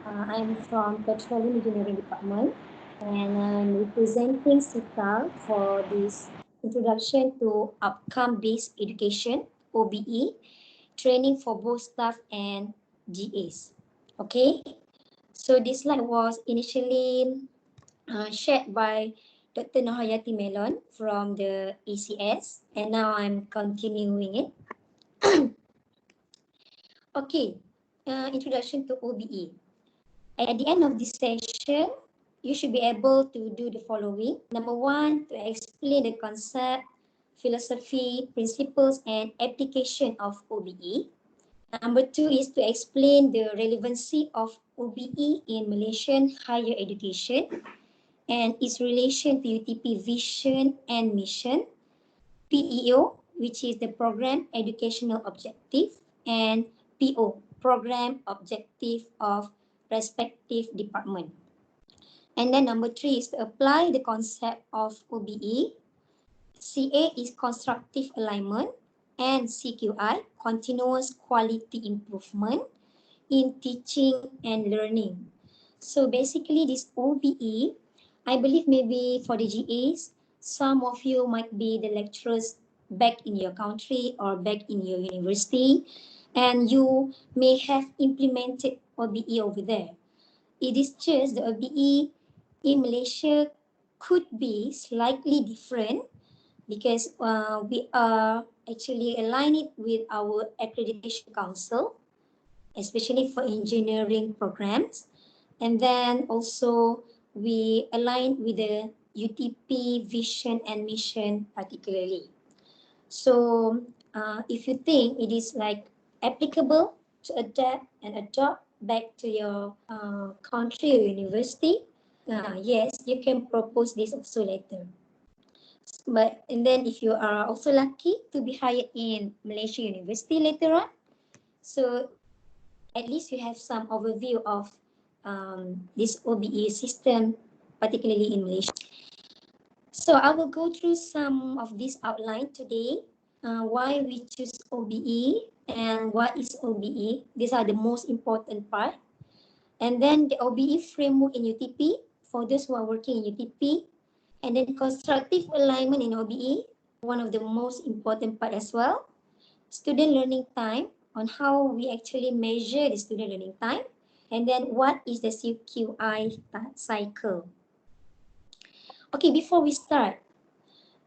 I'm from Petroleum Engineering Department, and I'm representing CITAL for this Introduction to Outcome-Based Education (OBE) training for both staff and GAs. Okay, so this slide was initially shared by Dr. Nohayati Melon from the ACS, and now I'm continuing it. Okay, introduction to OBE. At the end of this session, you should be able to do the following. Number one, to explain the concept, philosophy, principles, and application of OBE. Number two is to explain the relevancy of OBE in Malaysian higher education and its relation to UTP vision and mission, PEO, which is the program educational objective, and PO, program objective of respective department. And then number three is to apply the concept of OBE. CA is constructive alignment, and CQI, continuous quality improvement in teaching and learning. So basically this OBE, I believe maybe for the GAs, some of you might be the lecturers back in your country or back in your university, and you may have implemented OBE over there. It is just the OBE in Malaysia could be slightly different because we are actually aligning with our accreditation council, especially for engineering programs. And then also we align with the UTP vision and mission particularly. So if you think it is like applicable to adapt and adopt back to your country or university, yes, you can propose this also later. But and then if you are also lucky to be hired in Malaysia University later on, so at least you have some overview of this OBE system, particularly in Malaysia. So I will go through some of this outline today. Why we choose OBE and what is OBE. These are the most important part. And then the OBE framework in UTP for those who are working in UTP. And then constructive alignment in OBE, one of the most important part as well. Student learning time, on how we actually measure the student learning time. And then what is the CQI cycle. Okay, before we start,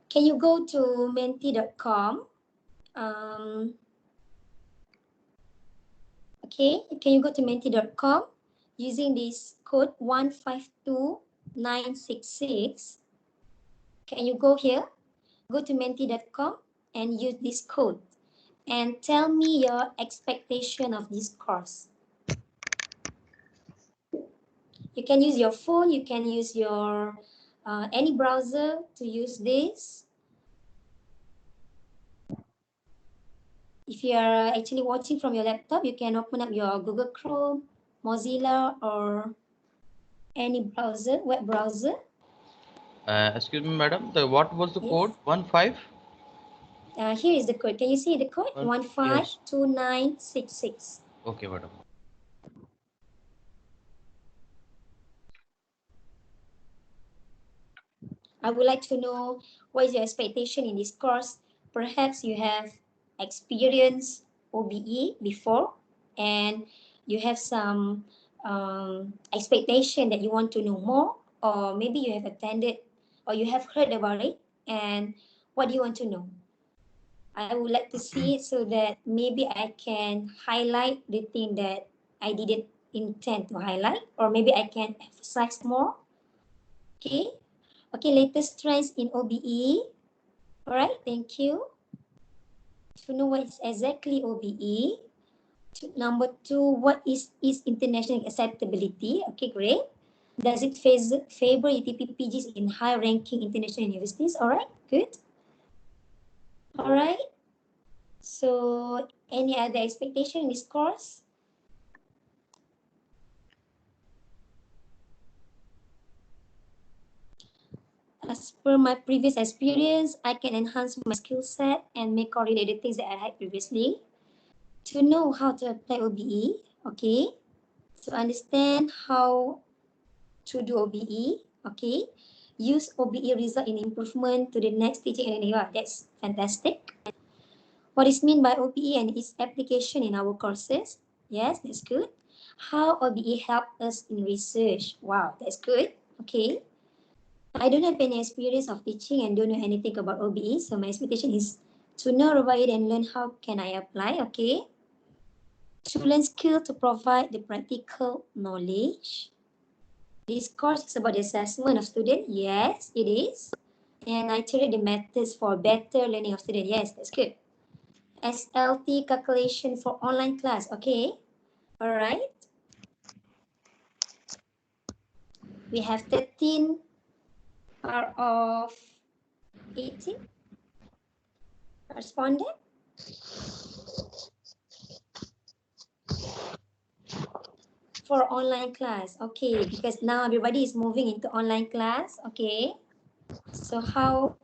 can you go to menti.com? Okay, can you go to menti.com using this code 152966? Can you go here? Go to menti.com and use this code and tell me your expectation of this course. You can use your phone, you can use your any browser to use this. If you are actually watching from your laptop, you can open up your Google Chrome, Mozilla, or any browser, web browser. Excuse me, madam. What was the code? 15? Here is the code. Can you see the code? Yes. 152966. Okay, madam. I would like to know what is your expectation in this course. Perhaps you have experienced OBE before and you have some expectation that you want to know more, or maybe you have attended or you have heard about it, and what do you want to know? I would like to see it so that maybe I can highlight the thing that I didn't intend to highlight, or maybe I can emphasize more. Okay. Okay, latest trends in OBE. All right, thank you. To know what is exactly OBE. Number two, what is international acceptability? Okay, great. Does it favor UTP PGs in high-ranking international universities? All right, good. All right. So, any other expectation in this course? As per my previous experience, I can enhance my skill set and make correlate the things that I had previously. To know how to apply OBE, okay? To understand how to do OBE, okay, use OBE result in improvement to the next teaching and learning. That's fantastic. What is meant by OBE and its application in our courses? Yes, that's good. How OBE help us in research? Wow, that's good. Okay. I don't have any experience of teaching and don't know anything about OBE, so my expectation is to know about it and learn how can I apply. Okay. To learn skill to provide the practical knowledge. This course is about the assessment of students. Yes, it is. And I iterate the methods for better learning of students. Yes, that's good. SLT calculation for online class. Okay. All right. We have 13 out of 18 responded for online class. Okay, because now everybody is moving into online class. Okay. So how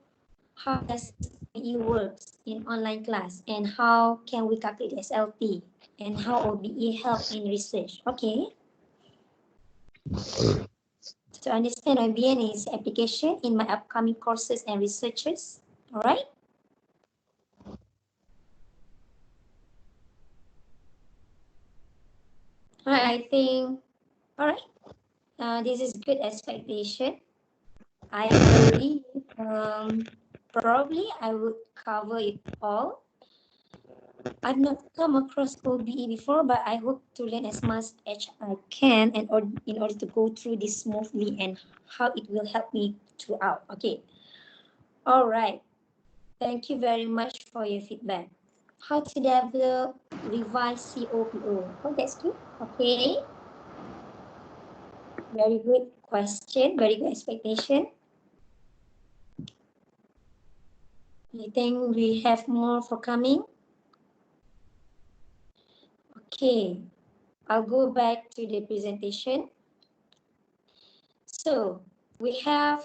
does OBE works in online class and how can we calculate SLT and how OBE help in research? Okay. To understand OBE and its application in my upcoming courses and researches. All right. I think, all right, this is good expectation. I believe probably I would cover it all. I've not come across OBE before, but I hope to learn as much as I can and in order to go through this smoothly and how it will help me throughout. Okay. All right. Thank you very much for your feedback. How to develop revised COPO? Oh, that's good. Okay. Very good question. Very good expectation. I think we have more for coming. Okay, I'll go back to the presentation. So we have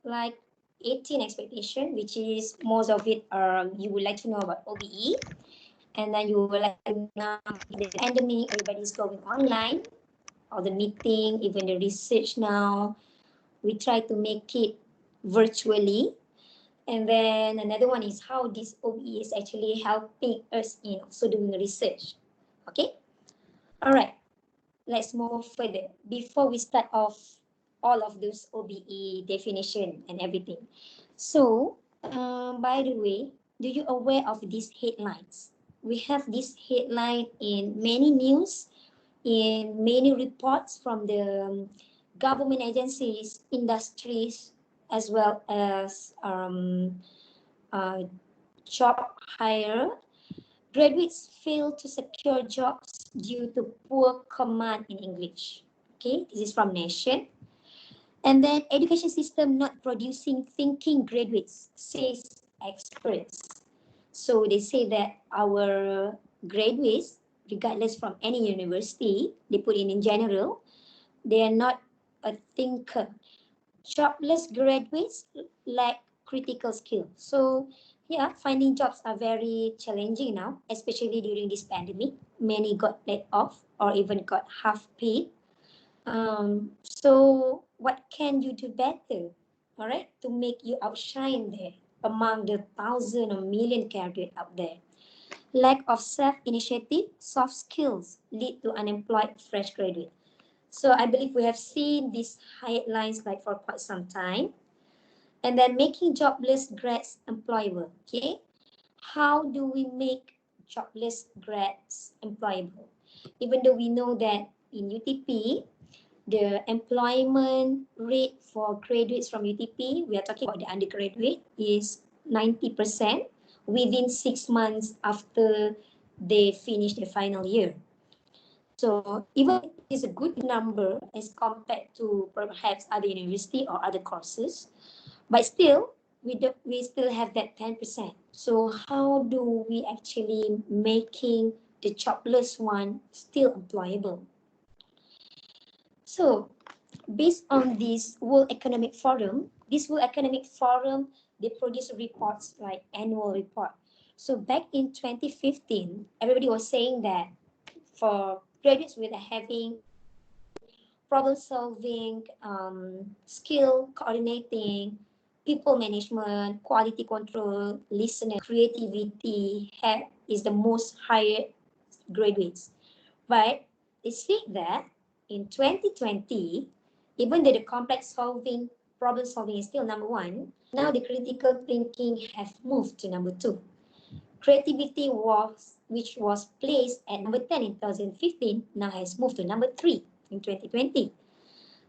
like 18 expectation, which is most of it you would like to know about OBE. And then you would like to know the pandemic, everybody's going online, all the meeting, even the research now. We try to make it virtually. And then another one is how this OBE is actually helping us in also doing research. Okay, all right, let's move further. Before we start off all of those OBE definition and everything. So, by the way, do you aware of these headlines? We have this headline in many news, in many reports from the government agencies, industries, as well as uh, job hire. Graduates fail to secure jobs due to poor command in English. Okay, this is from Nation. And then education system not producing thinking graduates, says experts. So they say that our graduates, regardless from any university, they put in general, they are not a thinker. Jobless graduates lack critical skill. So yeah, finding jobs are very challenging now, especially during this pandemic. Many got laid off or even got half paid. So what can you do better, all right, to make you outshine there among the thousand or million graduates out there? Lack of self-initiative, soft skills lead to unemployed fresh graduate. So I believe we have seen these headlines like for quite some time. And then making jobless grads employable. Okay, how do we make jobless grads employable? Even though we know that in UTP, the employment rate for graduates from UTP, we are talking about the undergraduate, is 90% within 6 months after they finish their final year. So even it is a good number as compared to perhaps other university or other courses, but still we still have that 10%. So how do we actually making the jobless one still employable? So based on this World Economic Forum, they produce reports like annual report. So back in 2015, everybody was saying that for graduates with having problem solving, skill, coordinating, people management, quality control, listener, creativity is the most higher graduates. But they say that in 2020, even though the complex solving, problem solving is still number one, now the critical thinking have moved to number two. Creativity which was placed at number 10 in 2015, now has moved to number 3 in 2020.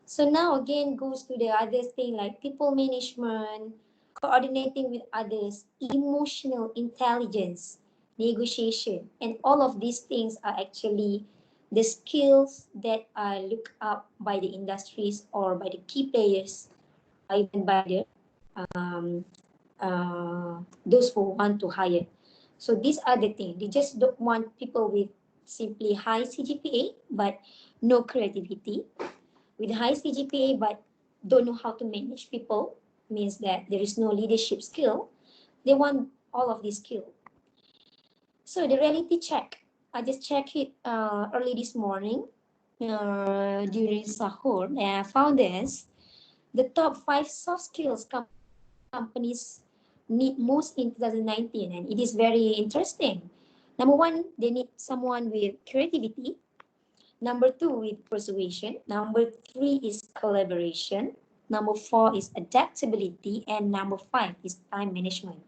So now again goes to the other thing like people management, coordinating with others, emotional intelligence, negotiation, and all of these things are actually the skills that are looked up by the industries or by the key players, or even by the um, those who want to hire. So these are the things. They just don't want people with simply high CGPA but no creativity. With high CGPA but don't know how to manage people, means that there is no leadership skill. They want all of these skill. So the reality check, I just checked it early this morning during Sahur, and I found this the top 5 soft skills companies need most in 2019, and it is very interesting. Number one, they need someone with creativity. Number two with persuasion. Number three is collaboration. Number four is adaptability. And number five is time management.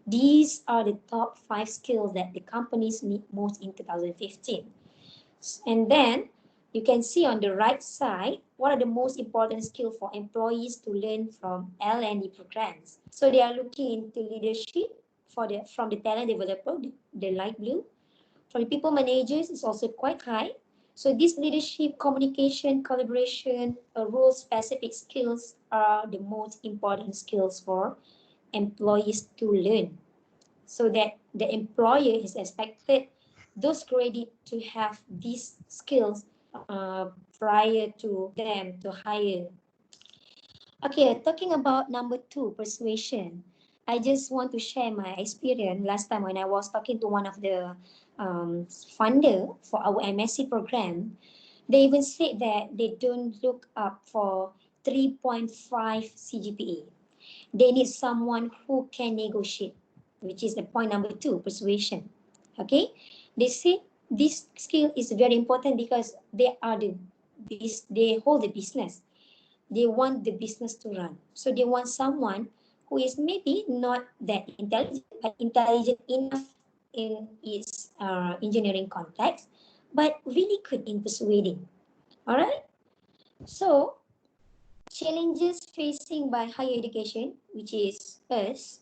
These are the top 5 skills that the companies need most in 2015. And then you can see on the right side, what are the most important skills for employees to learn from L&D programs. So they are looking into leadership from the talent developer, the light blue. From the people managers, it's also quite high. So this leadership, communication, collaboration, role-specific skills are the most important skills for employees to learn, so that the employer is expected those credit to have these skills prior to them to hire. Okay, talking about number two, persuasion. I just want to share my experience last time when I was talking to one of the funder for our MSc program. They even said that they don't look up for 3.5 CGPA. They need someone who can negotiate, which is the point number two, persuasion. Okay, they say this skill is very important because they hold the business. They want the business to run. So they want someone who is maybe not that intelligent, but intelligent enough in its engineering context, but really good in persuading. All right. So challenges facing by higher education, which is us,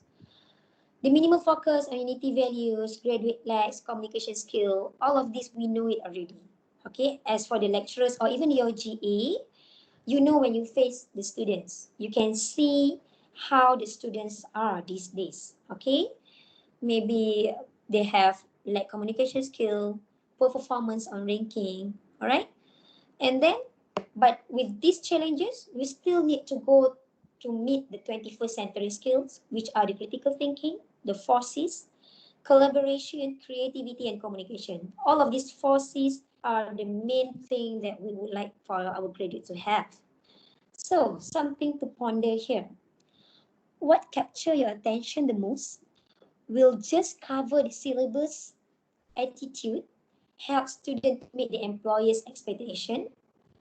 the minimal focus on unity values, graduate lacks communication skill, all of this we know it already. Okay, as for the lecturers or even your GA, you know when you face the students, you can see how the students are these days. Okay, maybe they have lack communication skill, poor performance on ranking. All right, and then, but with these challenges, we still need to go to meet the 21st century skills, which are the critical thinking, the 4 Cs, collaboration, creativity, and communication. All of these 4 Cs are the main thing that we would like for our graduates to have. So, something to ponder here. What capture your attention the most? We'll just cover the syllabus, attitude, help students to meet the employer's expectation,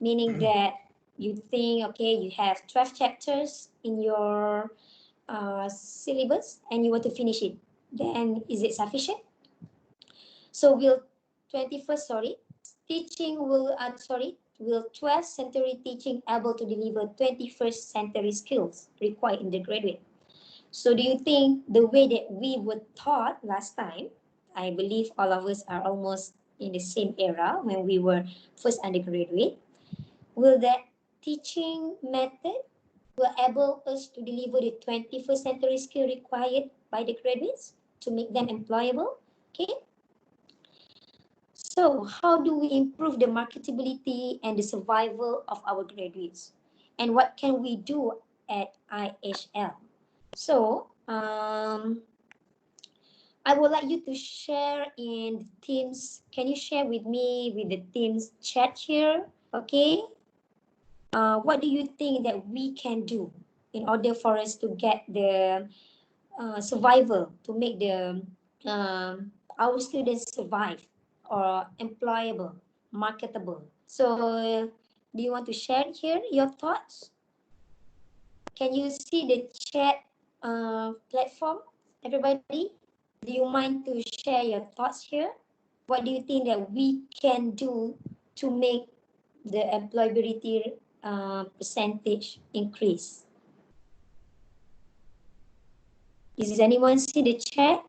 meaning that you think, okay, you have 12 chapters in your syllabus and you want to finish it. Then is it sufficient? So will 21st, will 12th century teaching able to deliver 21st century skills required in the graduate? So do you think the way that we were taught last time, I believe all of us are almost in the same era when we were first undergraduate, will that teaching method will able us to deliver the 21st century skill required by the graduates to make them employable? Okay. So how do we improve the marketability and the survival of our graduates? And what can we do at IHL? So I would like you to share in the Teams. Can you share with me with the Teams chat here? Okay. what do you think that we can do in order for us to get the survival, to make the our students survive or employable, marketable? So, do you want to share here your thoughts? Can you see the chat platform, everybody? Do you mind to share your thoughts here? What do you think that we can do to make the employability percentage increase? Is anyone see the chat?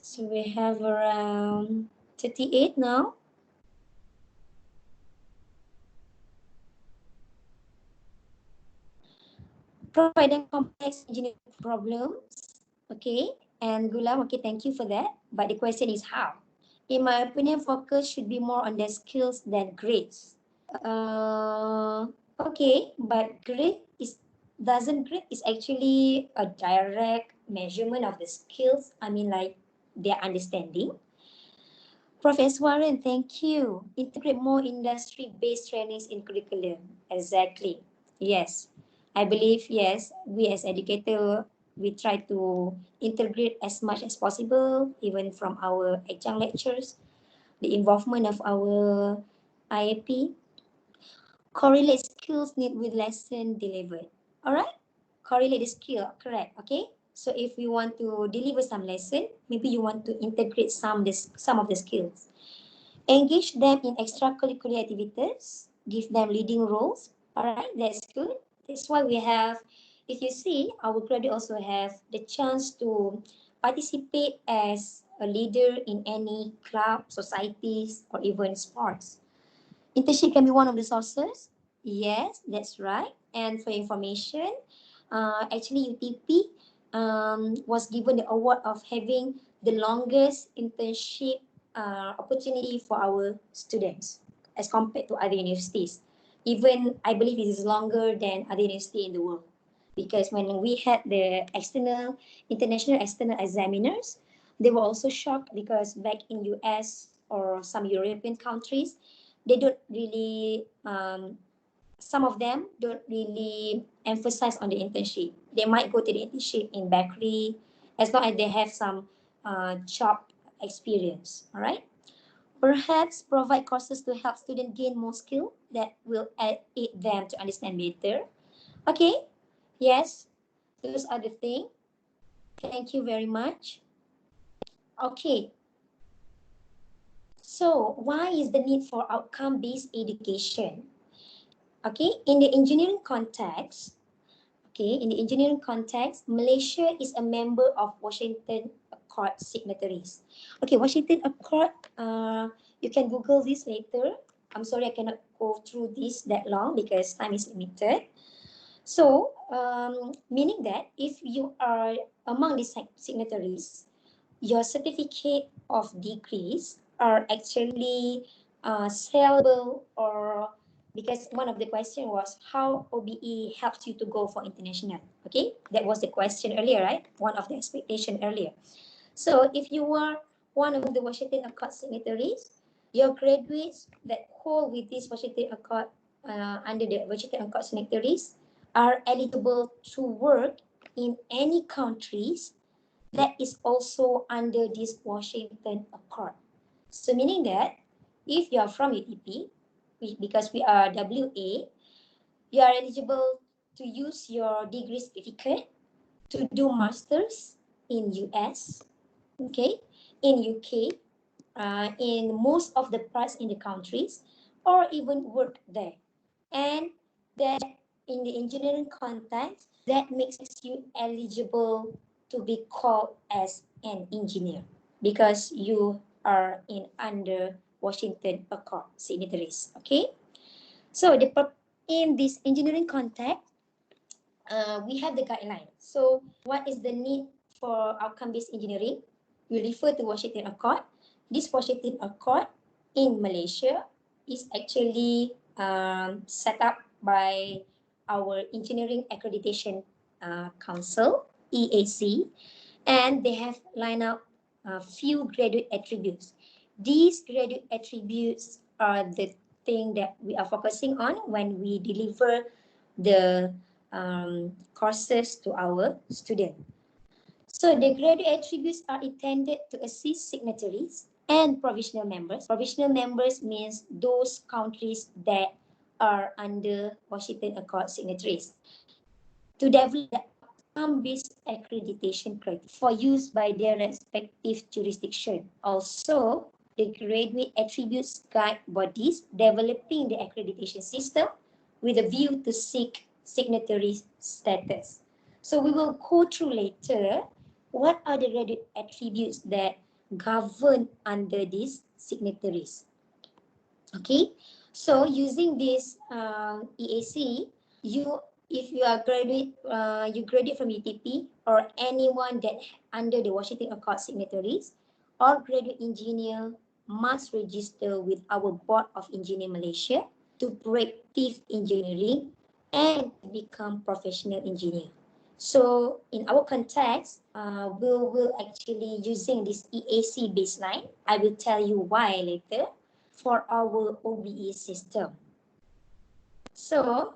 So we have around 38 now. Provide them complex engineering problems. Okay. And Gulam, okay, thank you for that. But the question is how? In my opinion, focus should be more on their skills than grades. Okay, but grade is doesn't grade is actually a direct measurement of the skills. I mean, like their understanding. Professor Warren, thank you. Integrate more industry-based trainings in curriculum. Exactly. Yes, I believe yes. We as educator, we try to integrate as much as possible, even from our adjunct lectures, the involvement of our IAP, correlate skills need with lesson delivered. All right, correlate the skill, correct? Okay. So if we want to deliver some lesson, maybe you want to integrate some of the skills. Engage them in extracurricular activities, give them leading roles. All right, that's good. That's why we have, if you see, our graduate also have the chance to participate as a leader in any club, societies, or even sports. Internship can be one of the sources. Yes, that's right. And for information, actually UTP was given the award of having the longest internship opportunity for our students as compared to other universities. Even I believe it is longer than other universities in the world. Because when we had the international external examiners, they were also shocked because back in US or some European countries, they don't really some of them don't really emphasize on the internship. They might go to the internship in bakery as long as they have some job experience. All right. Perhaps provide courses to help students gain more skill that will aid them to understand better. Okay. Yes, those are the things. Thank you very much. Okay. So why is the need for outcome-based education? Okay, in the engineering context, Malaysia is a member of Washington Accord signatories. Okay, Washington Accord, you can Google this later. I'm sorry, I cannot go through this that long because time is limited. So, meaning that if you are among the signatories, your certificate of degrees are actually sellable, or because one of the question was how OBE helps you to go for international. Okay, that was the question earlier, right? One of the expectation earlier. So if you are one of the Washington Accord signatories, your graduates that hold with this Washington Accord under the Washington Accord signatories are eligible to work in any countries that is also under this Washington Accord. So meaning that if you are from UTP, because we are WA, you are eligible to use your degree certificate to do masters in US, okay, in UK, in most of the parts in the countries, or even work there. And that in the engineering context, that makes you eligible to be called as an engineer because you are in under Washington Accord signatories. Okay, so in this engineering context, we have the guideline. So what is the need for outcome-based engineering? We refer to Washington Accord. This Washington Accord in Malaysia is actually set up by our engineering accreditation Council, EAC, and they have lined up a few graduate attributes. These graduate attributes are the thing that we are focusing on when we deliver the courses to our students. So the graduate attributes are intended to assist signatories and provisional members. Provisional members means those countries that are under Washington Accord signatories to develop the outcome-based accreditation criteria for use by their respective jurisdiction. Also, the graduate attributes guide bodies developing the accreditation system with a view to seek signatory status. So we will go through later what are the graduate attributes that govern under these signatories. Okay, so using this EAC, you if you are you graduate from UTP or anyone that under the Washington Accord signatories or graduate engineer must register with our Board of Engineer Malaysia to practice engineering and become professional engineer. So in our context, we will actually using this EAC baseline. I will tell you why later for our OBE system. So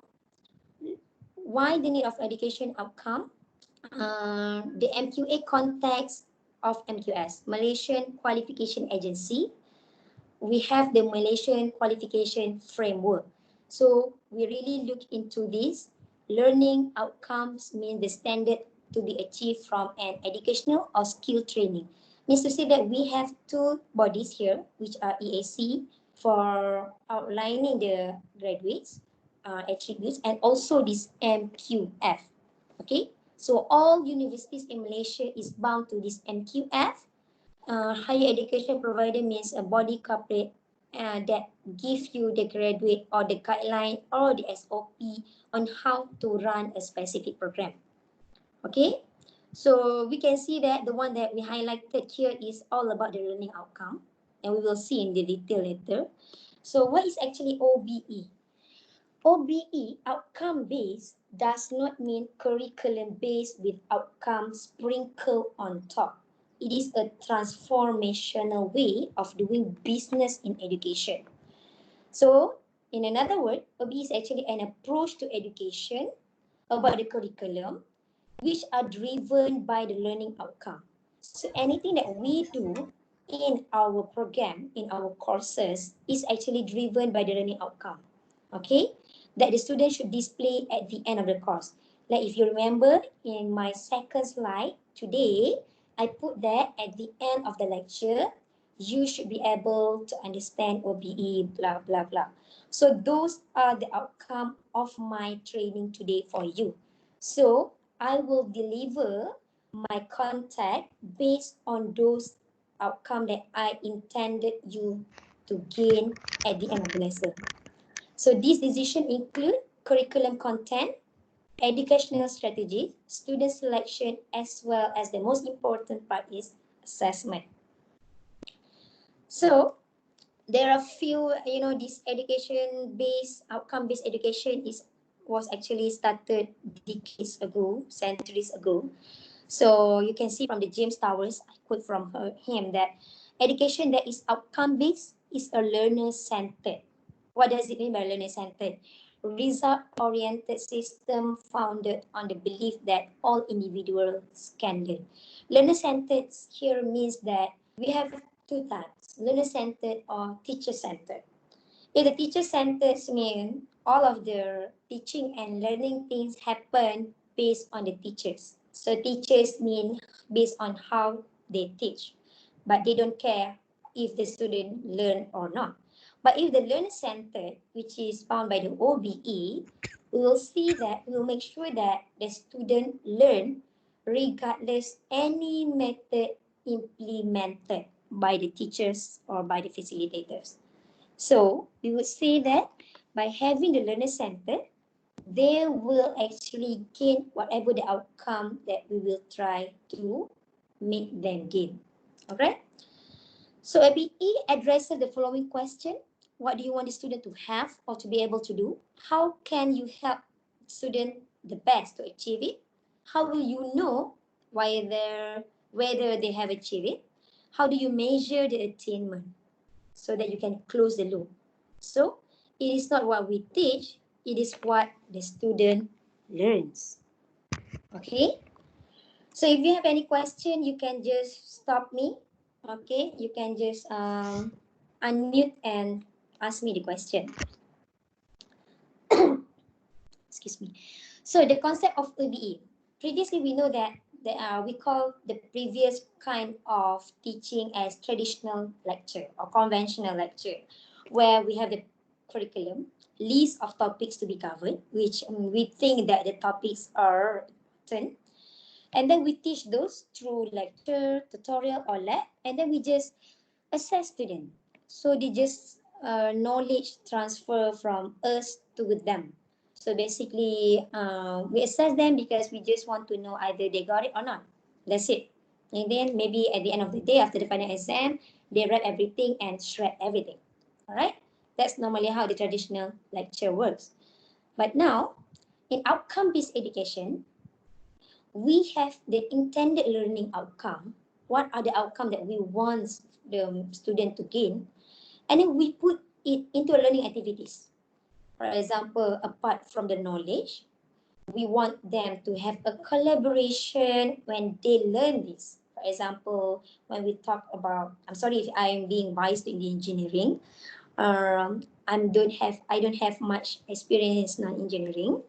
why the need of education outcome? The MQA context of MQS, Malaysian Qualification Agency. We have the Malaysian Qualification Framework. So we really look into this. Learning outcomes mean the standard to be achieved from an educational or skill training. Means to say that we have two bodies here, which are EAC for outlining the graduates attributes, and also this MQF. Okay, so all universities in Malaysia is bound to this MQF. Higher education provider means a body corporate that give you the graduate or the guideline or the SOP on how to run a specific program. Okay, so we can see that the one that we highlighted here is all about the learning outcome, and we will see in the detail later. So what is actually OBE? OBE, outcome based, does not mean curriculum based with outcomes sprinkled on top. It is a transformational way of doing business in education. So, in another word, OBE is actually an approach to education about the curriculum which are driven by the learning outcome. So anything that we do in our program, in our courses, is actually driven by the learning outcome. Okay, that the student should display at the end of the course. Like if you remember in my second slide today, I put that at the end of the lecture, you should be able to understand OBE, blah, blah, blah. So those are the outcome of my training today for you. So I will deliver my contact based on those outcome that I intended you to gain at the end of the lesson. So these decisions include curriculum content, educational strategy, student selection, as well as the most important part is assessment. So there are few, this education-based, outcome-based education was actually started decades ago, centuries ago. So you can see from the James Towers, I quote from him that education that is outcome-based is a learner-centered. What does it mean by learner-centered? Result-oriented system founded on the belief that all individuals can learn. Learner-centered here means that we have two types, learner-centered or teacher-centered. If the teacher-centered means all of the teaching and learning things happen based on the teachers. So teachers mean based on how they teach, but they don't care if the student learn or not. But if the learner-centered, which is found by the OBE, we will see that we will make sure that the student learn regardless any method implemented by the teachers or by the facilitators. So we would say that by having the learner centered, they will actually gain whatever the outcome that we will try to make them gain. Okay? So ABE addresses the following question. What do you want the student to have or to be able to do? How can you help student the best to achieve it? How will you know whether they have achieved it? How do you measure the attainment so that you can close the loop? So it is not what we teach, it is what the student learns. Okay? So if you have any question, you can just stop me. Okay? You can just unmute and ask me the question. Excuse me. So the concept of OBE. Previously, we know that we call the previous kind of teaching as traditional lecture or conventional lecture, where we have the curriculum, list of topics to be covered, which we think that the topics are important. And then we teach those through lecture, tutorial, or lab, and then we just assess student. So they just knowledge transfer from us to them. So basically, we assess them because we just want to know either they got it or not. That's it. And then maybe at the end of the day, after the final exam, they write everything and shred everything. All right? That's normally how the traditional lecture works. But now, in outcome-based education, we have the intended learning outcome. What are the outcome that we want the student to gain? And then we put it into learning activities. For example, apart from the knowledge, we want them to have a collaboration when they learn this. For example, when we talk about, I'm sorry if I'm being biased in the engineering. I don't have much experience in engineering.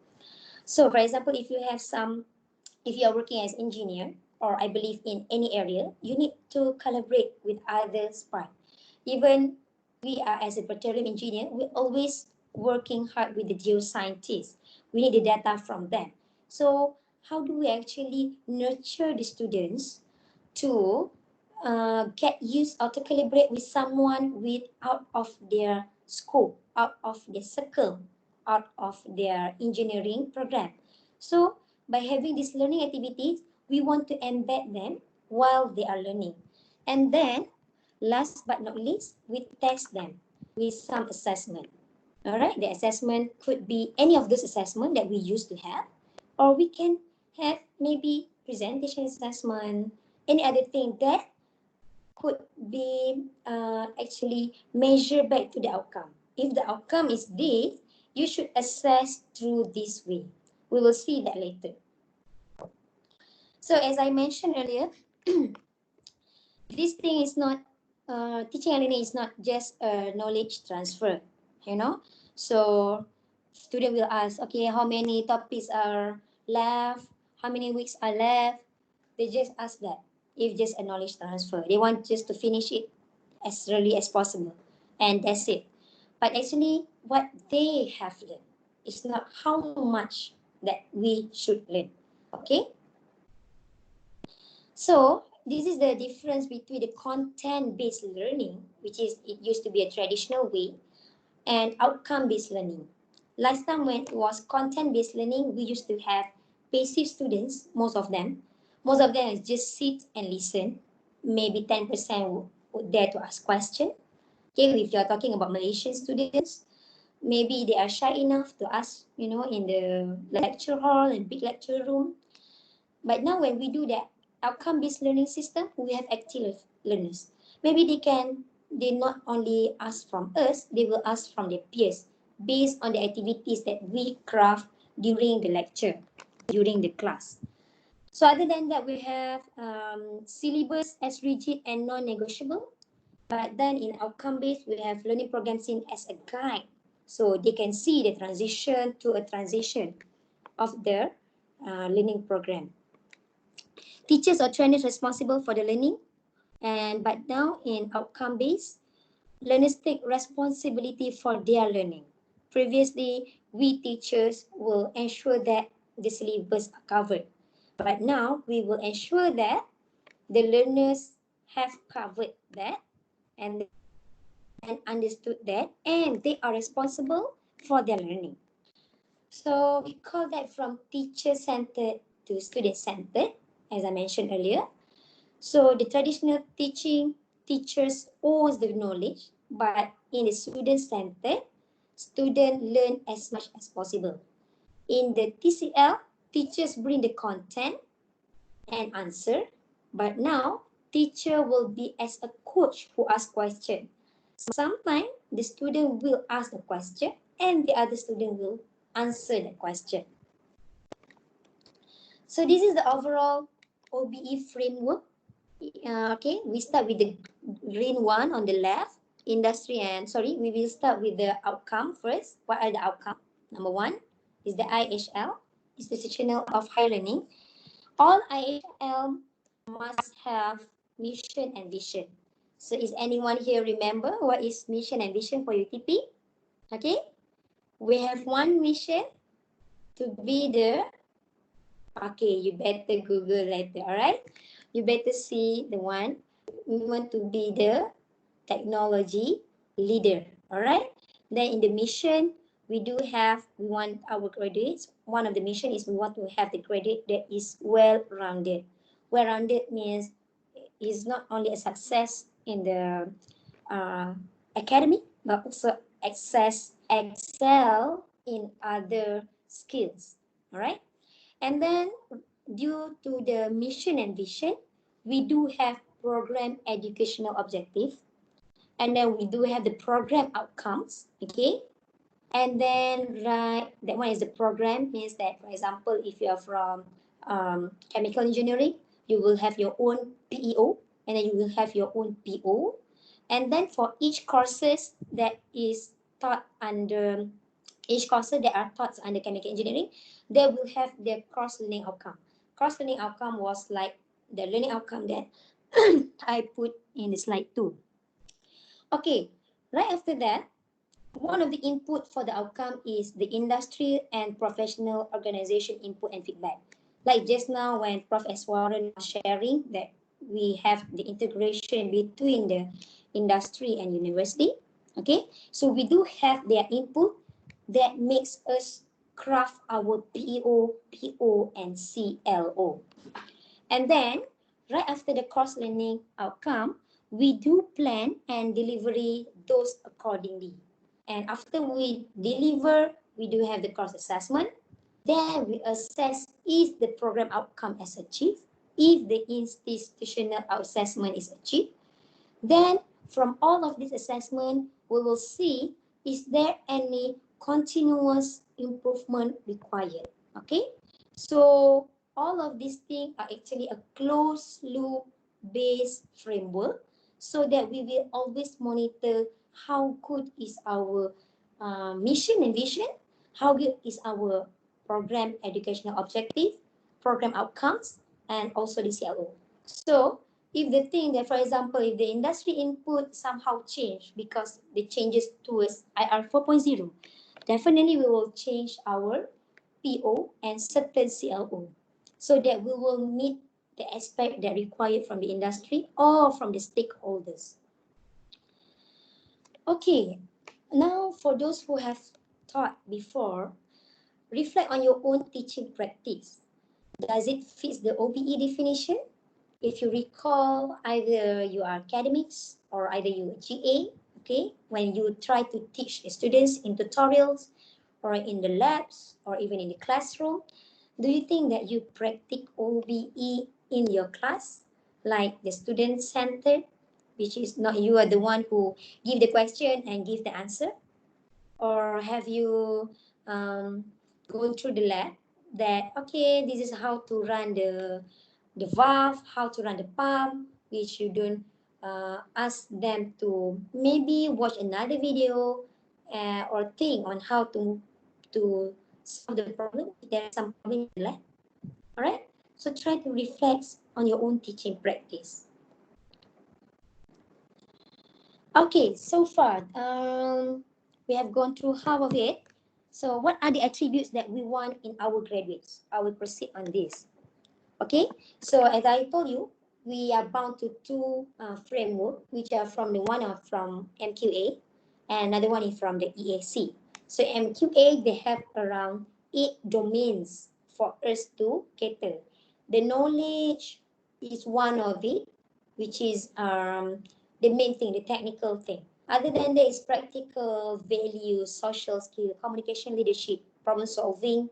So, for example, if you are working as engineer, or I believe in any area, you need to collaborate with others part. Even we are as a petroleum engineer, we're always working hard with the geoscientists. We need the data from them. So how do we actually nurture the students to get used or to collaborate with someone with out of their scope, out of their circle, out of their engineering program? So by having these learning activities, we want to embed them while they are learning. And then, last but not least, we test them with some assessment. All right, the assessment could be any of those assessment that we used to have, or we can have maybe presentation assessment, any other thing that could be actually measured back to the outcome. If the outcome is this, you should assess through this way. We will see that later. So as I mentioned earlier, this thing is not, teaching and learning is not just a knowledge transfer, you know. So student will ask, okay, how many topics are left? How many weeks are left? They just ask that. If just a knowledge transfer, they want just to finish it as early as possible, and that's it. But actually, what they have learned is not how much that we should learn. Okay. So this is the difference between the content-based learning, which is it used to be a traditional way, and outcome-based learning. Last time when it was content-based learning, we used to have passive students, most of them. Most of them is just sit and listen. Maybe 10% would dare to ask question. Okay, if you're talking about Malaysian students, maybe they are shy enough to ask, in the lecture hall and big lecture room. But now when we do that outcome-based learning system, we have active learners. Maybe they not only ask from us, they will ask from their peers based on the activities that we craft during the lecture, during the class. So other than that, we have syllabus as rigid and non-negotiable. But then in outcome-based, we have learning programs seen as a guide. So they can see the transition to a transition of their learning program. Teachers or trainers responsible for the learning, but now in outcome-based, learners take responsibility for their learning. Previously, we teachers will ensure that the syllabus are covered. But now, we will ensure that the learners have covered that and understood that, and they are responsible for their learning. So we call that from teacher-centered to student-centered, as I mentioned earlier. So the traditional teaching, teachers owns the knowledge, but in the student-centered, student learn as much as possible. In the TCL, teachers bring the content and answer, but now teacher will be as a coach who asks question. Sometimes the student will ask the question and the other student will answer the question. So this is the overall OBE framework. Okay, we start with the green one on the left, industry we will start with the outcome first. What are the outcome? Number one is the IHL, Institutional of Higher Learning. All IHL must have mission and vision. So is anyone here remember what is mission and vision for UTP? Okay, we have one mission to be the, okay, you better Google later, all right? You better see the one. We want to be the technology leader, all right? Then in the mission, we want our graduates. One of the mission is we want to have the graduate that is well-rounded. Well-rounded means is not only a success in the academy, but also excel in other skills, all right? And then due to the mission and vision, we do have program educational objective, and then we do have the program outcomes, okay? And then that one is the program, means that, for example, if you are from chemical engineering, you will have your own PEO, and then you will have your own PO. And then for each courses that is taught under each courses that are taught under chemical engineering, they will have their cross learning outcome. Cross learning outcome was like the learning outcome that I put in the slide 2. Okay, right after that, one of the input for the outcome is the industry and professional organization input and feedback. Like just now when Prof. Warren was sharing that we have the integration between the industry and university. Okay, so we do have their input that makes us craft our PO, PO, and CLO. And then right after the course learning outcome, we do plan and delivery those accordingly. And after we deliver, we do have the course assessment. Then we assess if the program outcome is achieved, if the institutional assessment is achieved. Then from all of this assessment, we will see is there any continuous improvement required. Okay, so all of these things are actually a closed loop based framework, so that we will always monitor how good is our mission and vision, how good is our program educational objective, program outcomes, and also the CLO. So if the thing that, for example, if the industry input somehow change because the changes towards IR 4.0, definitely we will change our PO and certain CLO, so that we will meet the aspect that required from the industry or from the stakeholders. Okay, now for those who have taught before, reflect on your own teaching practice. Does it fit the OBE definition? If you recall, either you are academics or either you are GA, okay, when you try to teach the students in tutorials or in the labs or even in the classroom, do you think that you practice OBE in your class, like the student-centered, which is not you are the one who give the question and give the answer? Or have you gone through the lab that, okay, this is how to run the valve, how to run the pump, which you don't ask them to maybe watch another video or think on how to solve the problem if there is some problem in the lab. All right, so try to reflect on your own teaching practice. Okay, so far we have gone through half of it. So what are the attributes that we want in our graduates? I will proceed on this. Okay, so as I told you, we are bound to two framework, which are from the one are from MQA and another one is from the EAC. So MQA, they have around 8 domains for us to cater. The knowledge is one of it, which is the main thing, the technical thing. Other than that is practical, values, social skill, communication, leadership, problem solving,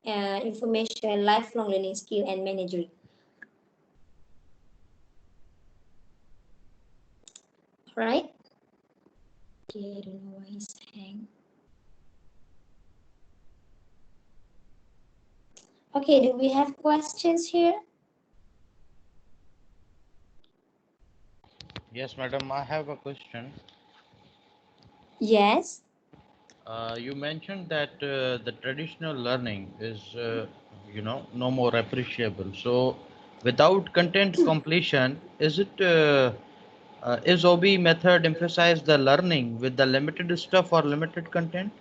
information, lifelong learning skill, and managerial. Right? Okay, I don't know why it's hang. Okay, do we have questions here? Yes, madam, I have a question. Yes. You mentioned that the traditional learning is, no more appreciable. So, without content completion, is OBE method emphasize the learning with the limited stuff or limited content?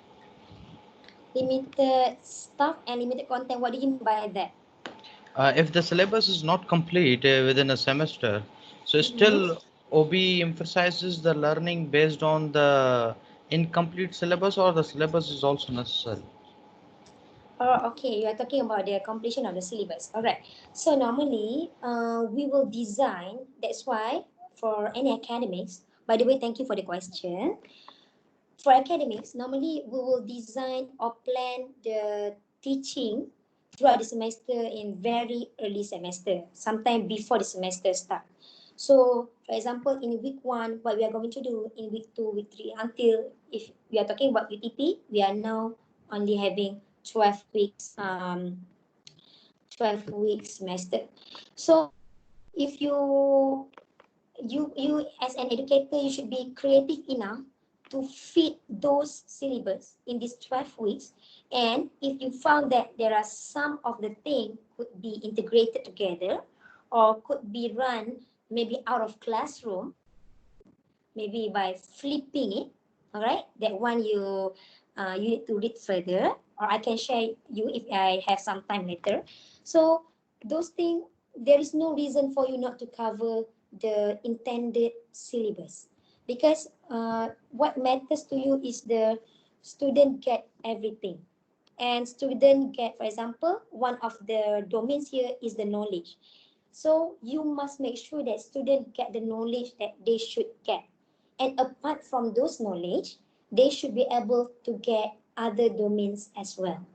Limited stuff and limited content. What do you mean by that? If the syllabus is not complete within a semester, so Mm-hmm. still OBE emphasizes the learning based on the incomplete syllabus, or the syllabus is also necessary. Oh, okay. You are talking about the completion of the syllabus. All right. So normally, we will design. That's why for any academics. By the way, thank you for the question. For academics, normally we will design or plan the teaching throughout the semester in very early semester, sometime before the semester start. So, for example, in week one, what we are going to do in week two, week three, until if we are talking about UTP, we are now only having 12 weeks, 12 weeks semester. So, if you as an educator, you should be creative enough to fit those syllabus in these 12 weeks. And if you found that there are some of the thing could be integrated together or could be run maybe out of classroom, maybe by flipping it, all right, that one you need to read further, or I can share you if I have some time later. So those things, there is no reason for you not to cover the intended syllabus, because what matters to you is the student get everything. And student get, for example, one of the domains here is the knowledge. So you must make sure that students get the knowledge that they should get. And apart from those knowledge, they should be able to get other domains as well.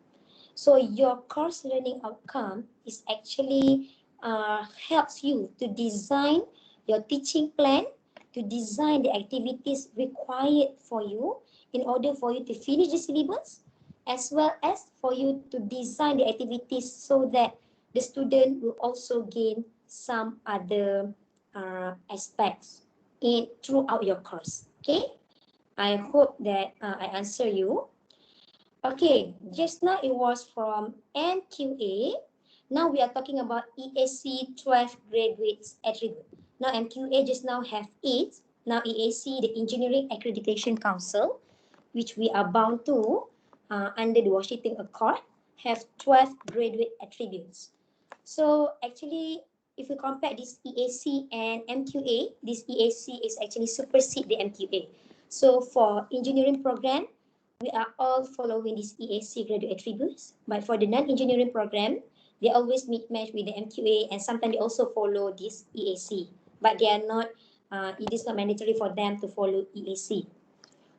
So your course learning outcome is actually helps you to design your teaching plan, to design the activities required for you in order for you to finish the syllabus, as well as for you to design the activities so that the student will also gain some other aspects in throughout your course. Okay, I hope that I answer you. Okay, just now it was from MQA. Now we are talking about EAC 12 graduates attribute. Now MQA just now have 8. Now EAC, the Engineering Accreditation Council, which we are bound to under the Washington Accord, have 12 graduate attributes. So actually, if we compare this EAC and MQA, this EAC is actually supersede the MQA. So for engineering program, we are all following this EAC graduate attributes. But for the non-engineering program, they always meet match with the MQA, and sometimes they also follow this EAC. But they are not, it is not mandatory for them to follow EAC.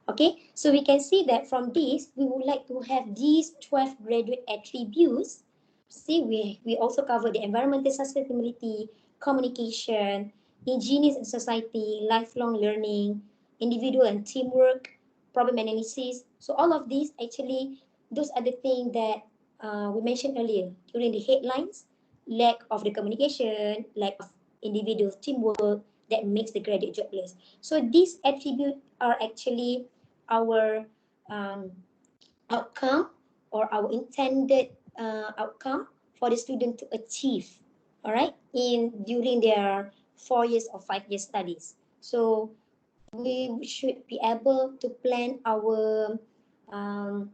Okay, so we can see that from this, we would like to have these 12 graduate attributes. See, we also cover the environmental sustainability, communication, ingenious and society, lifelong learning, individual and teamwork, problem analysis. So all of these actually, those are the things that we mentioned earlier during the headlines: lack of the communication, lack of individual teamwork that makes the graduate jobless. So these attributes are actually our outcome or our intended outcome for the student to achieve, all right, in during their 4 years or 5 years studies. So we should be able to plan our um,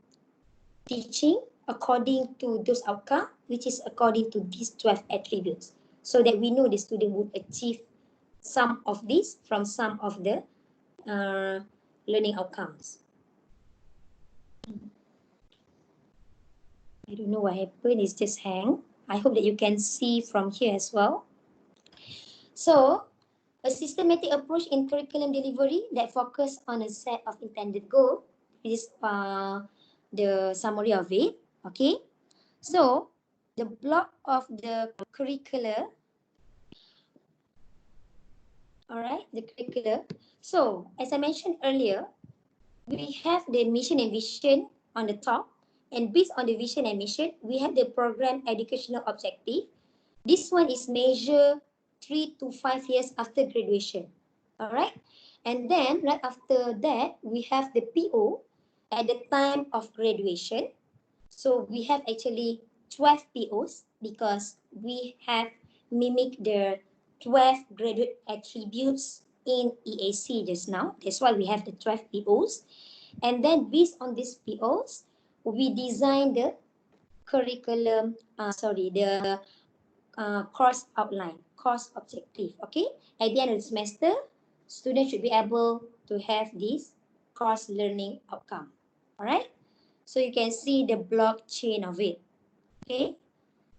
teaching according to those outcome, which is according to these 12 attributes, so that we know the student would achieve some of this from some of the uh, learning outcomes. I don't know what happened, it's just hang. I hope that you can see from here as well. So, a systematic approach in curriculum delivery that focus on a set of intended goals is the summary of it. Okay. So the block of the curricular, all right, the curricular. So as I mentioned earlier, we have the mission and vision on the top, and based on the vision and mission, we have the program educational objective. This one is measured 3 to 5 years after graduation. All right. And then right after that, we have the PO at the time of graduation. So we have actually 12 POs because we have mimicked the 12 graduate attributes in EAC just now. That's why we have the 12 POs. And then based on these POs, we design the curriculum, the course outline, course objective. Okay, at the end of the semester, students should be able to have this course learning outcome. All right, so you can see the blockchain of it. Okay,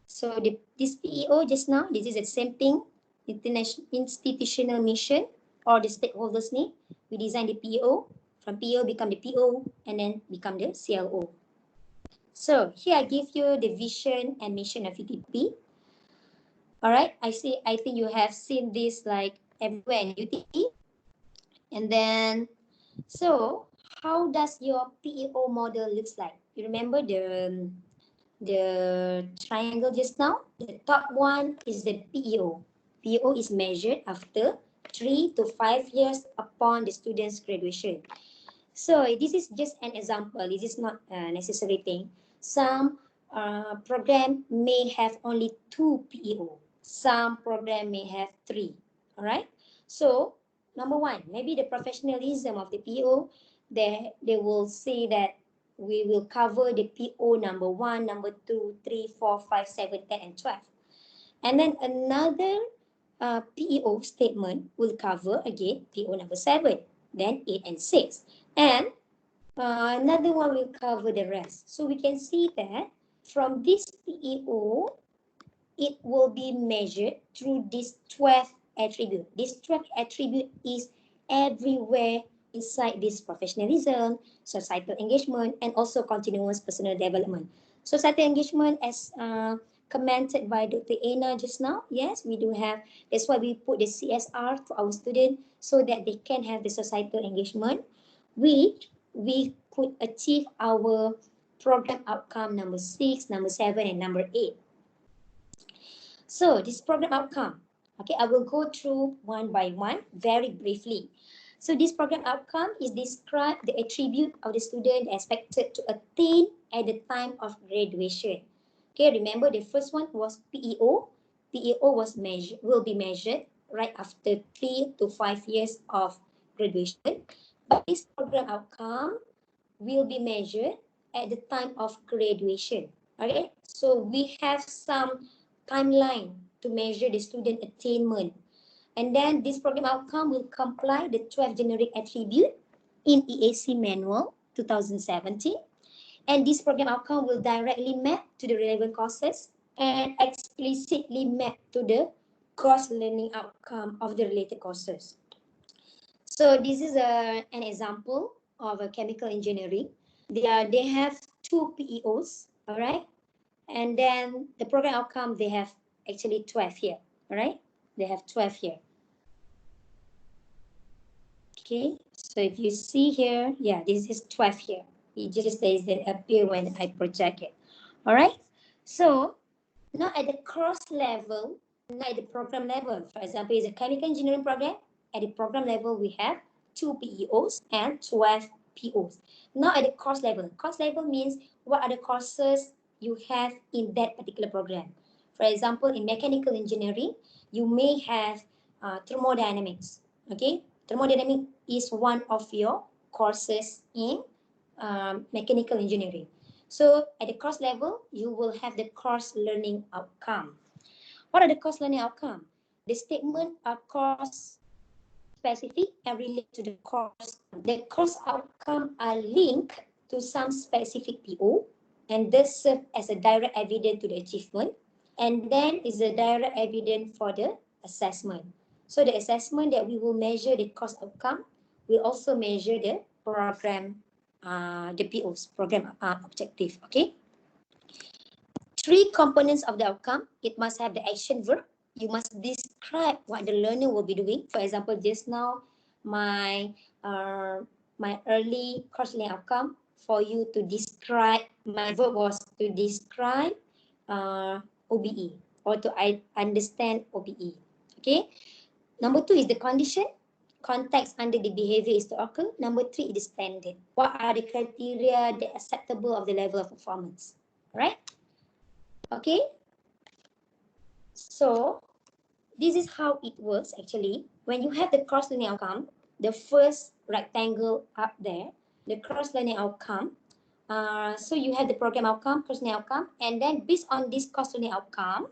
so this PEO just now, this is the same thing, international institutional mission or the stakeholders need. We design the PEO, from PEO become the PO, and then become the CLO. So here I give you the vision and mission of UTP. All right, I think you have seen this like everywhere in UTP. And then, so how does your PEO model looks like? You remember the triangle just now? The top one is the PEO. PEO is measured after 3 to 5 years upon the student's graduation. So this is just an example. This is not a necessary thing. Some program may have only 2 PEO. Some program may have 3. All right. So number one, maybe the professionalism of the PEO. They will say that we will cover the PO number 1, number 2, 3, 4, 5, 7, 10, and 12. And then another PEO statement will cover again PO number 7, then 8 and 6. And another one will cover the rest. So we can see that from this PEO, it will be measured through this 12 attribute. This 12 attribute is everywhere inside this professionalism, societal engagement, and also continuous personal development. Societal engagement, as commented by Dr. Anna just now, yes, we do have. That's why we put the CSR for our students so that they can have the societal engagement, which we could achieve our program outcome number 6, number 7, and number 8. So this program outcome, okay, I will go through one by one very briefly. So this program outcome is describe the attribute of the student expected to attain at the time of graduation. Okay, remember the first one was PEO. PEO will be measured right after 3 to 5 years of graduation. But this program outcome will be measured at the time of graduation. Okay, so we have some timeline to measure the student attainment. And then this program outcome will comply the 12 generic attribute in EAC manual 2017. And this program outcome will directly map to the relevant courses and explicitly map to the course learning outcome of the related courses. So this is an example of a chemical engineering. They have 2 PEOs, all right? And then the program outcome, they have actually 12 here, all right? They have 12 here. Okay, so if you see here, yeah, this is 12 here. It just doesn't appear when I project it, all right? So now at the course level, not at the program level. For example, it's a chemical engineering program. At the program level, we have 2 PEOs and 12 POs. Now at the course level means what are the courses you have in that particular program. For example, in mechanical engineering, you may have thermodynamics. Okay, thermodynamics is one of your courses in mechanical engineering. So at the course level, you will have the course learning outcome. What are the course learning outcome? The statement are course specific and relate to the course. The course outcome are linked to some specific PO and this serve as a direct evidence to the achievement, and then is a direct evidence for the assessment. So the assessment that we will measure the course outcome will also measure the program, the PO's program objective. Okay. three components of the outcome. It must have the action verb. You must describe what the learner will be doing. For example, just now, my early course learning outcome for you to describe, my verb was to describe OBE or to understand OBE. Okay. Number two is the condition. Context under the behavior is to occur. Number three is the standard. What are the criteria that acceptable of the level of performance? Right? Okay. So this is how it works actually. When you have the cross learning outcome, the first rectangle up there, the cross learning outcome. So you have the program outcome, cross learning outcome, and then based on this cross learning outcome,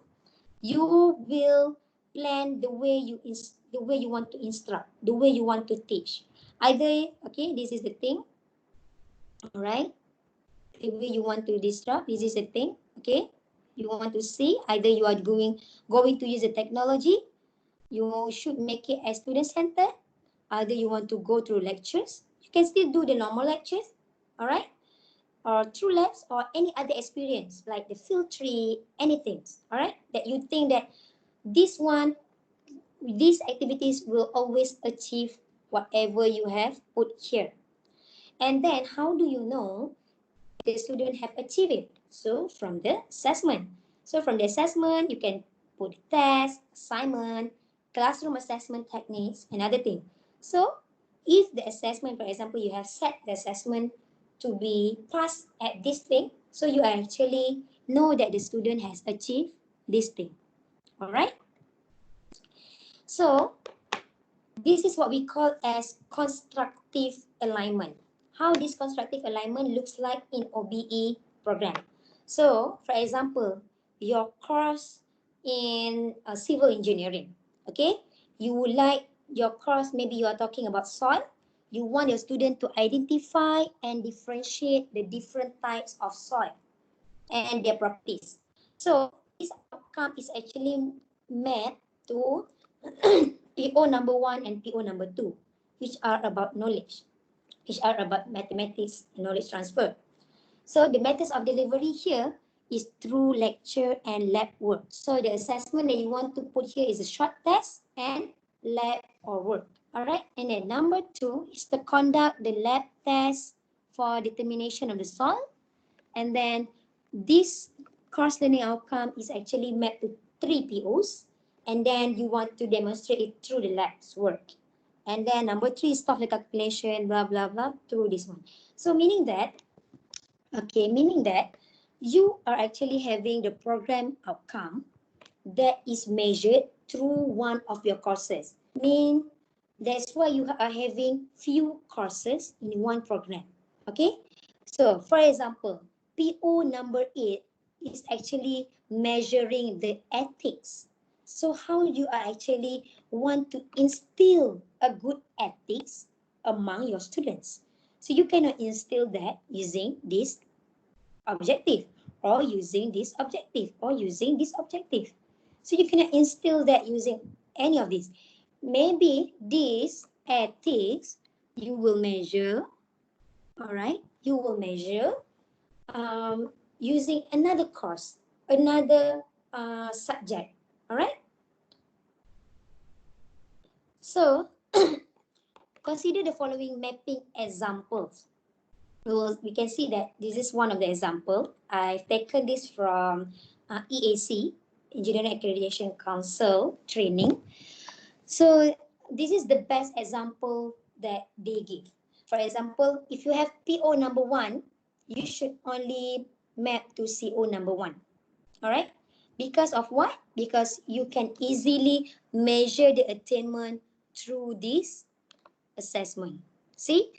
you will plan the way you want to instruct, the way you want to teach. Either, okay, this is the thing, all right, the way you want to disrupt, this is the thing, okay, you want to see, either you are going to use the technology, you should make it as student centered, either you want to go through lectures, you can still do the normal lectures, all right, or through labs or any other experience like the field trip, anything, all right, that you think that this one, these activities will always achieve whatever you have put here. And then how do you know the student have achieved it? So from the assessment. So from the assessment, you can put test, assignment, classroom assessment techniques, and other thing. So if the assessment, for example, you have set the assessment to be passed at this thing, so you actually know that the student has achieved this thing. All right. So this is what we call as constructive alignment. How this constructive alignment looks like in OBE program. So, for example, your course in civil engineering, okay? You would like your course, maybe you are talking about soil. You want your student to identify and differentiate the different types of soil and their properties. So, this outcome is actually met to PO number 1 and PO number 2, which are about knowledge, which are about mathematics and knowledge transfer. So the methods of delivery here is through lecture and lab work. So the assessment that you want to put here is a short test and lab or work. All right. And then number 2 is to conduct the lab test for determination of the soil. And then this course learning outcome is actually mapped to 3 POs. And then you want to demonstrate it through the lab's work. And then number 3 is stop the calculation, blah, blah, blah, through this one. So meaning that you are actually having the program outcome that is measured through one of your courses. That's why you are having few courses in one program. Okay. So for example, PO number 8 is actually measuring the ethics. So how you are actually want to instill a good ethics among your students. So you cannot instill that using this objective or using this objective or using this objective. So you cannot instill that using any of these. Maybe this ethics you will measure, all right, you will measure using another course, another subject, all right. So consider the following mapping examples. We can see that this is one of the example. I've taken this from EAC, Engineering Accreditation Council training. So this is the best example that they give. For example, if you have PO number 1, you should only map to CO number 1. All right? Because of what? Because you can easily measure the attainment through this assessment. See?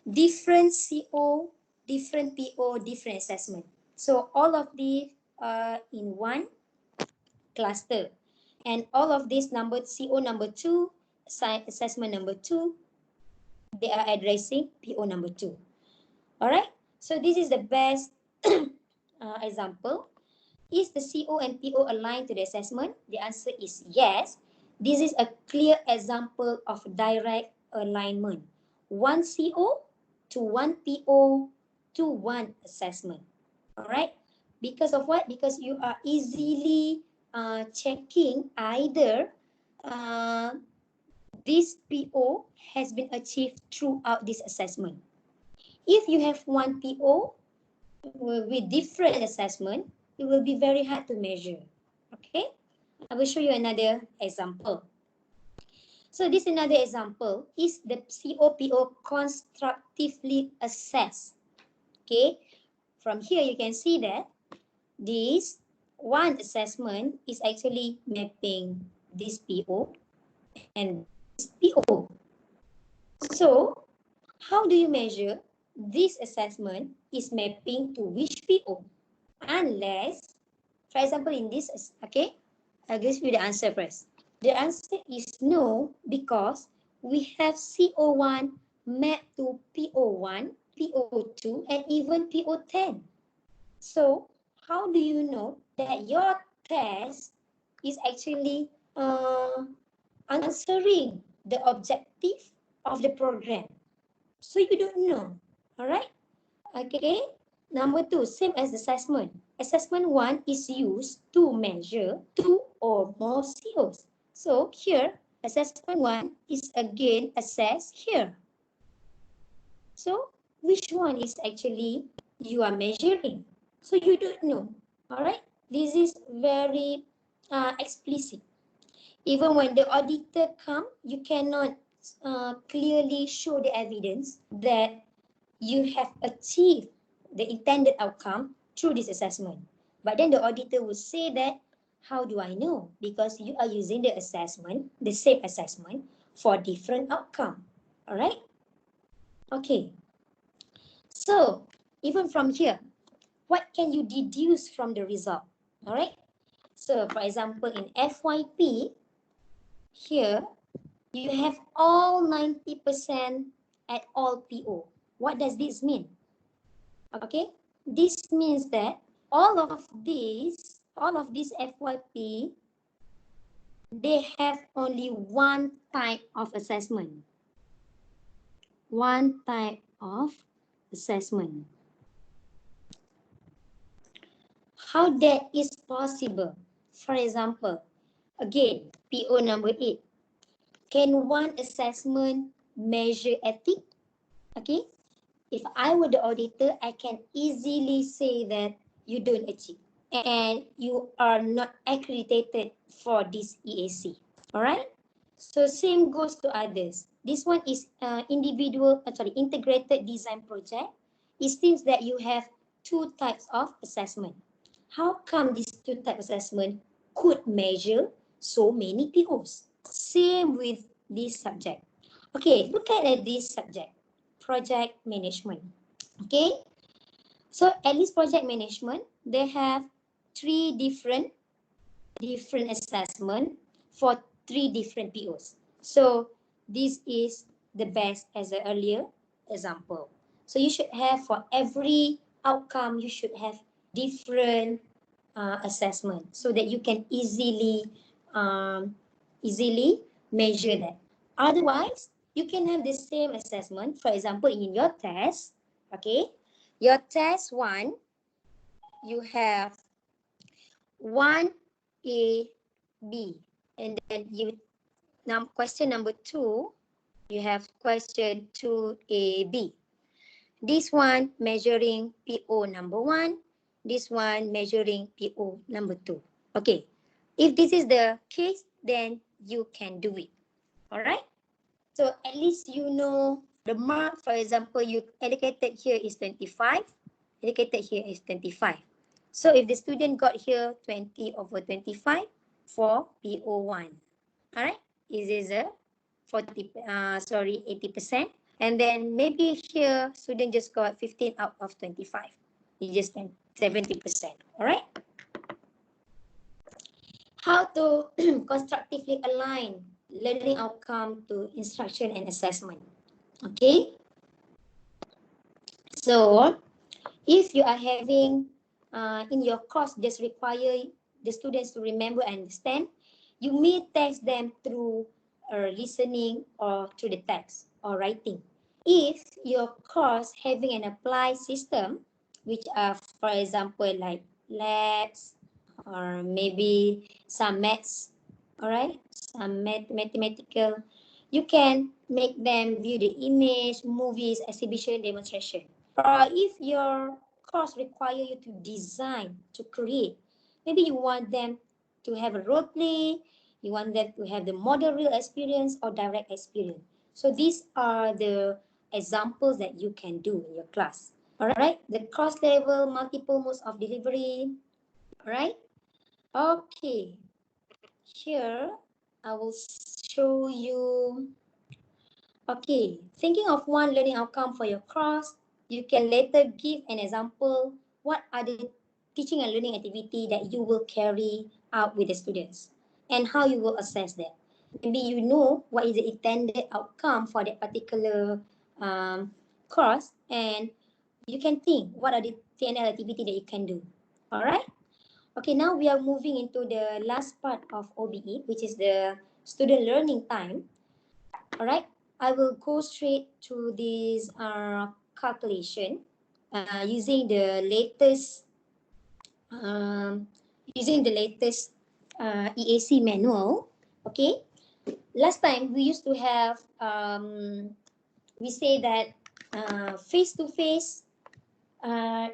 Different CO, different PO, different assessment. So all of these are in one cluster. And all of these number CO number 2, assessment number 2, they are addressing PO number 2. All right. So this is the best example. Is the CO and PO aligned to the assessment? The answer is yes. This is a clear example of direct alignment. One CO to one PO to one assessment. All right. Because of what? Because you are easily checking either this PO has been achieved throughout this assessment. If you have one PO with different assessment, it will be very hard to measure. Okay, I will show you another example. So this another example is the COPO constructively assessed. Okay, from here you can see that this one assessment is actually mapping this PO and this PO. So how do you measure this assessment is mapping to which PO? Unless, for example, in this, okay, I'll give you the answer first. The answer is no, because we have CO1 mapped to PO1, PO2, and even PO10. So how do you know that your test is actually answering the objective of the program? So you don't know, all right? Okay. Number two, same as assessment. Assessment one is used to measure two or more COs. So here, assessment one is again assessed here. So which one is actually you are measuring? So you don't know, all right? This is very explicit. Even when the auditor come, you cannot clearly show the evidence that you have achieved the intended outcome through this assessment. But then the auditor will say that, how do I know? Because you are using the assessment, the same assessment, for different outcome. All right? Okay. So, even from here, what can you deduce from the result? All right? So, for example, in FYP, here, you have all 90% at all PO. What does this mean? Okay, this means that all of these FYP, they have only one type of assessment. One type of assessment. How that is possible? For example, again, PO number 8. Can one assessment measure ethic? Okay, if I were the auditor, I can easily say that you don't achieve and you are not accredited for this EAC. All right. So same goes to others. This one is integrated design project. It seems that you have two types of assessment. How come these two types of assessment could measure so many POs? Same with this subject. Okay, look at this subject, project management. Okay, so at least project management, they have three different assessment for three different POs. So this is the best as an earlier example. So you should have, for every outcome, you should have different assessment so that you can easily measure that. Otherwise, you can have the same assessment. For example, in your test, okay, your test one, you have 1A, B, and then question number 2, you have question 2A, B. This one measuring PO number 1, this one measuring PO number 2. Okay, if this is the case, then you can do it. All right, so at least you know the mark. For example, you allocated here is 25, allocated here is 25. So if the student got here 20/25 for PO1, all right, this is a 80%. And then maybe here student just got 15/25. You just spent 70%. All right. How to constructively align learning outcome to instruction and assessment. Okay. So if you are having in your course just require the students to remember and understand, you may test them through listening or through the text or writing. If your course having an applied system, which are, for example, like labs, or maybe some maths, all right, some mathematical. You can make them view the image, movies, exhibition, demonstration. Or if your course require you to design, to create, maybe you want them to have a role play, you want them to have the model real experience or direct experience. So these are the examples that you can do in your class. All right, the course level, multiple modes of delivery. All right, okay. Here, I will show you. Okay, thinking of one learning outcome for your course, you can later give an example. What are the teaching and learning activity that you will carry out with the students and how you will assess that? Maybe you know what is the intended outcome for that particular course, and you can think what are the TNL activity that you can do. All right. Okay, now we are moving into the last part of OBE, which is the student learning time. All right, I will go straight to this calculation using the latest um, EAC manual. Okay, last time we used to have we say that face to face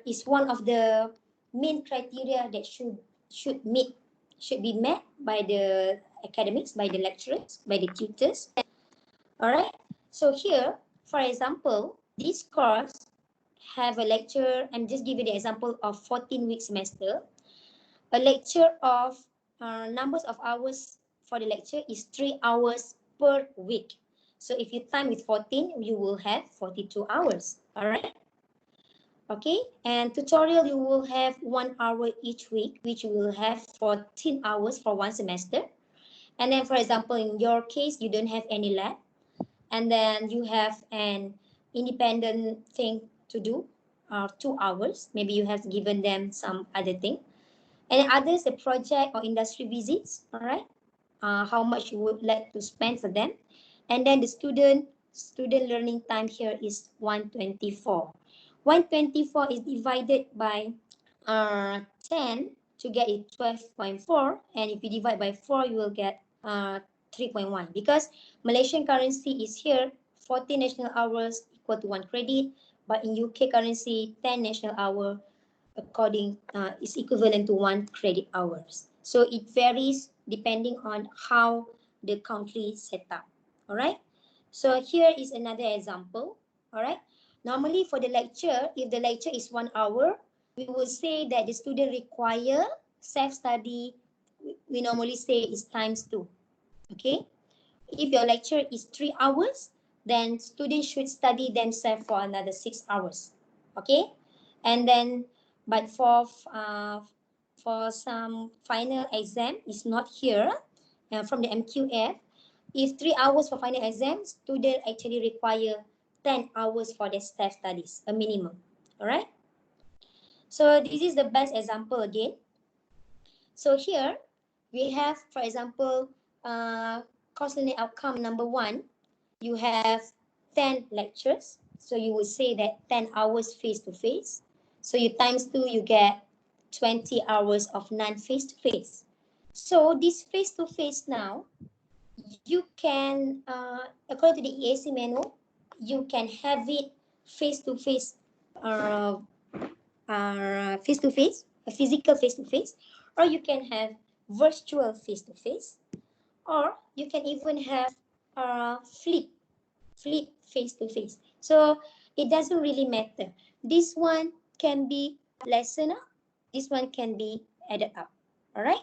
is one of the main criteria that should be met by the academics, by the lecturers, by the tutors. All right. So here, for example, this course have a lecture. I'm just giving the example of 14-week semester. A lecture of numbers of hours for the lecture is 3 hours per week. So if you time with 14, you will have 42 hours. All right. Okay. And tutorial, you will have 1 hour each week, which you will have 14 hours for one semester. And then, for example, in your case, you don't have any lab, and then you have an independent thing to do, 2 hours. Maybe you have given them some other thing. And others, a project or industry visits, all right? How much you would like to spend for them. And then the student learning time here is 124. 124 is divided by 10 to get it 12.4. And if you divide by 4, you will get 3.1. Because Malaysian currency is here, 40 national hours equal to 1 credit. But in UK currency, 10 national hour according is equivalent to 1 credit hours. So it varies depending on how the country set up. All right. So here is another example. All right. Normally for the lecture, if the lecture is 1 hour, we will say that the student require self-study. We normally say is times 2. Okay. If your lecture is 3 hours, then students should study themselves for another 6 hours. Okay. And then, but for some final exam is not here from the MQF. If 3 hours for final exam, student actually require 10 hours for their self studies, a minimum. All right. So this is the best example again. So here we have, for example, course learning outcome number 1. You have 10 lectures. So you would say that 10 hours face to face. So you times 2, you get 20 hours of non-face to face. So this face to face now, you can, according to the EAC manual, you can have it face to face, face to face, a physical face to face, or you can have virtual face to face, or you can even have flip face to face. So it doesn't really matter. This one can be lessened up. This one can be added up. All right.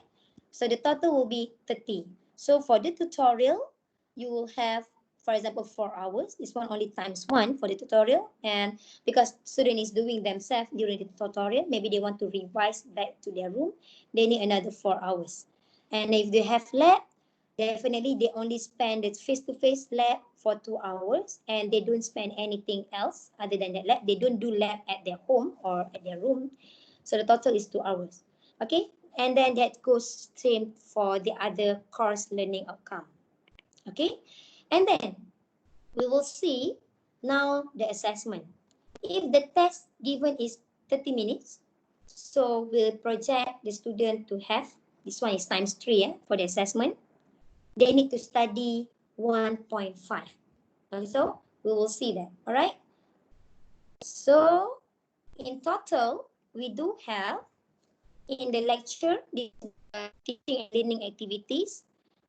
So the total will be 30. So for the tutorial, you will have, for example, 4 hours. This one only times 1 for the tutorial. And because student is doing themselves during the tutorial, maybe they want to revise back to their room, they need another 4 hours. And if they have lab, definitely they only spend the face-to-face lab for 2 hours, and they don't spend anything else other than that lab. They don't do lab at their home or at their room. So the total is 2 hours. Okay, and then that goes same for the other course learning outcome. Okay, and then we will see now the assessment. If the test given is 30 minutes, So we'll project the student to have, this one is times 3 for the assessment. They need to study 1.5. So we will see that. All right. So in total, we do have in the lecture, the teaching and learning activities,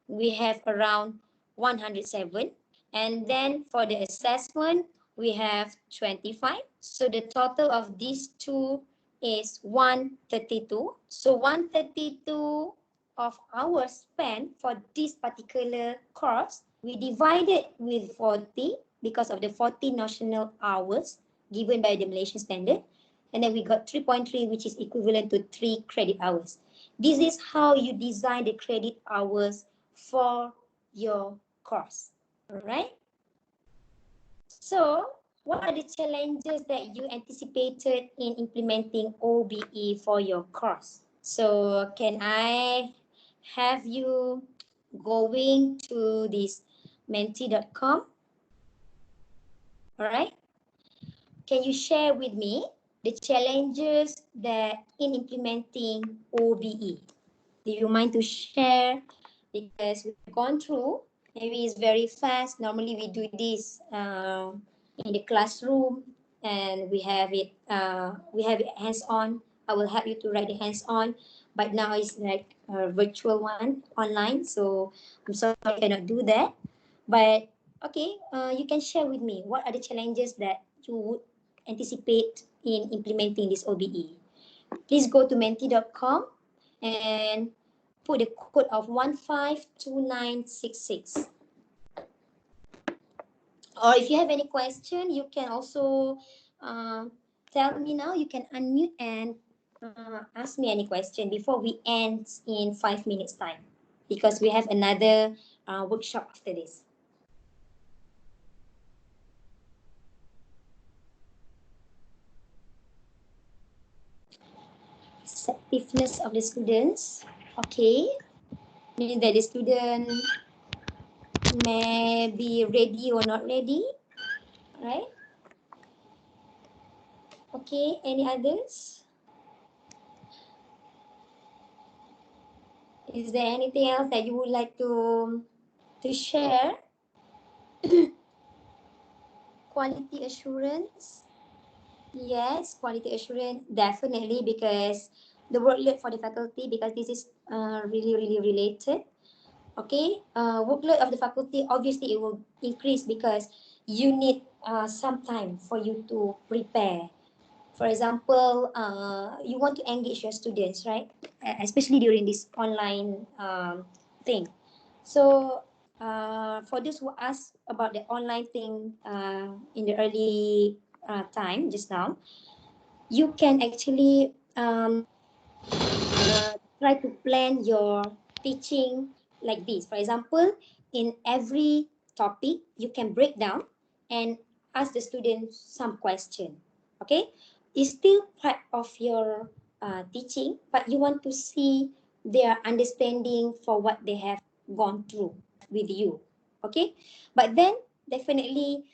we have around 107. And then for the assessment, we have 25. So the total of these two is 132. So 132 of hours spent for this particular course, we divided with 40 because of the 40 national hours given by the Malaysian standard. And then we got 3.3, which is equivalent to 3 credit hours. This is how you design the credit hours for your course. All right. So, what are the challenges that you anticipated in implementing OBE for your course? So, can I have you going to this menti.com? All right. Can you share with me the challenges that in implementing OBE? Do you mind to share? Because we've gone through, maybe it's very fast. Normally we do this in the classroom and we have it hands-on. I will help you to write the hands-on, but now it's like a virtual one online. So I'm sorry I cannot do that. But okay, you can share with me what are the challenges that you would anticipate in implementing this OBE. Please go to menti.com and put the code of 152966. Or if you have any question, you can also tell me now. You can unmute and ask me any question before we end in 5 minutes time, because we have another workshop after this. Receptiveness of the students. Okay, meaning that the student may be ready or not ready, right? Okay, any others? Is there anything else that you would like to share? Quality assurance. Yes, quality assurance, definitely, because the workload for the faculty, because this is really related. Okay, workload of the faculty, obviously it will increase because you need some time for you to prepare. For example, you want to engage your students, right? Especially during this online thing. So for those who asked about the online thing in the early time just now, you can actually try to plan your teaching like this. For example, in every topic, you can break down and ask the students some question. Okay, it's still part of your teaching, but you want to see their understanding for what they have gone through with you. Okay, but then definitely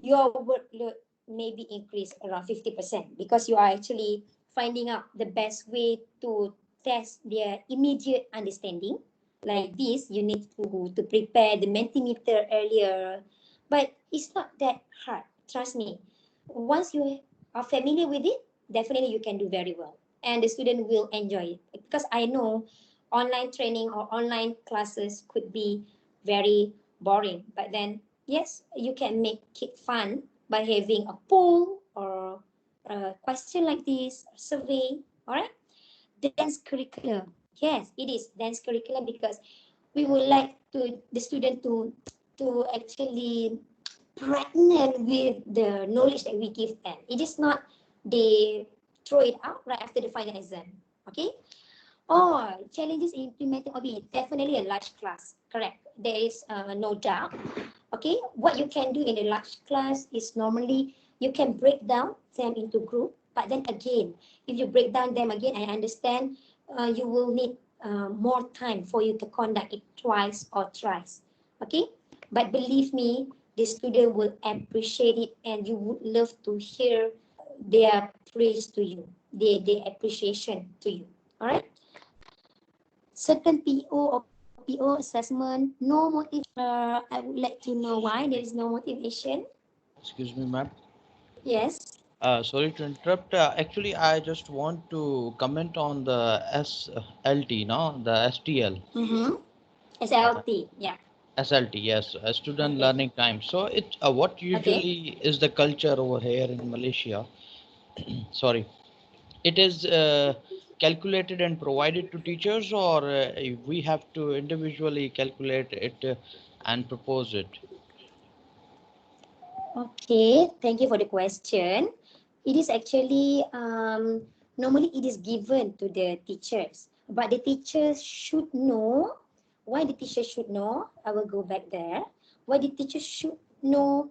your workload maybe increase around 50% because you are actually finding out the best way to test their immediate understanding. Like this, you need to prepare the Mentimeter earlier, but it's not that hard. Trust me. Once you are familiar with it, definitely you can do very well, and the student will enjoy it. Because I know online training or online classes could be very boring, but then yes, you can make it fun by having a poll or a question like this, a survey. All right. Dance curriculum. Yes, it is dance curriculum because we would like to the student to actually pregnant with the knowledge that we give them. It is not they throw it out right after the final exam. Okay. Oh, challenges in implementing OBE, definitely a large class. Correct. There is no doubt. Okay, what you can do in a large class is normally you can break down them into group. But then again, if you break down them again, I understand you will need more time for you to conduct it twice or thrice. Okay, but believe me, the student will appreciate it and you would love to hear their praise to you. their appreciation to you. All right. Certain PO or PO assessment, no motivation. I would like to know why there is no motivation. Excuse me, ma'am. Yes. Sorry to interrupt. Actually, I just want to comment on the SLT, no, the STL. Mm-hmm. Uh, SLT. Yeah. SLT, yes, student Okay. learning time. So it what Okay. usually is the culture over here in Malaysia? Sorry, it is calculated and provided to teachers, or we have to individually calculate it and propose it. Okay. Thank you for the question. It is actually normally it is given to the teachers, but the teachers should know. Why the teacher should know? I will go back there. Why the teacher should know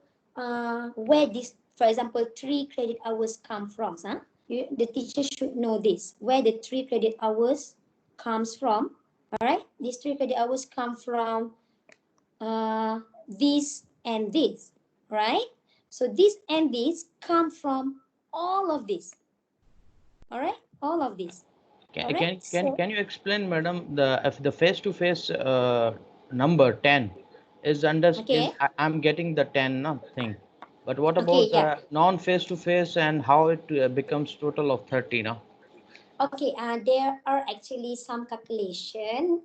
where this, for example, 3 credit hours come from? Huh? The teacher should know this. Where the 3 credit hours comes from. All right. These 3 credit hours come from this and this, right? So this and this come from all of this, all right? All of this, all Can, right? can, can, So, can you explain, madam, the if the face-to-face number 10 is under is okay, I'm getting the 10 no, thing, but what okay, about yeah. the non-face-to-face and how it becomes total of 30 now? Okay, there are actually some calculation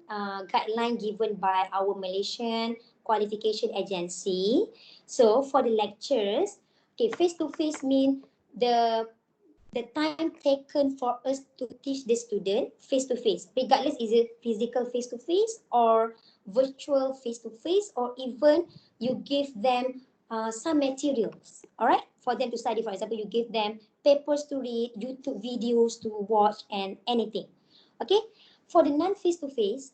guideline given by our Malaysian qualification agency. So for the lectures, okay, face to face mean the the time taken for us to teach the student face to face, regardless is it physical face to face or virtual face to face, or even you give them some materials, all right, for them to study. For example, you give them papers to read, YouTube videos to watch, and anything. Okay, for the non face to face,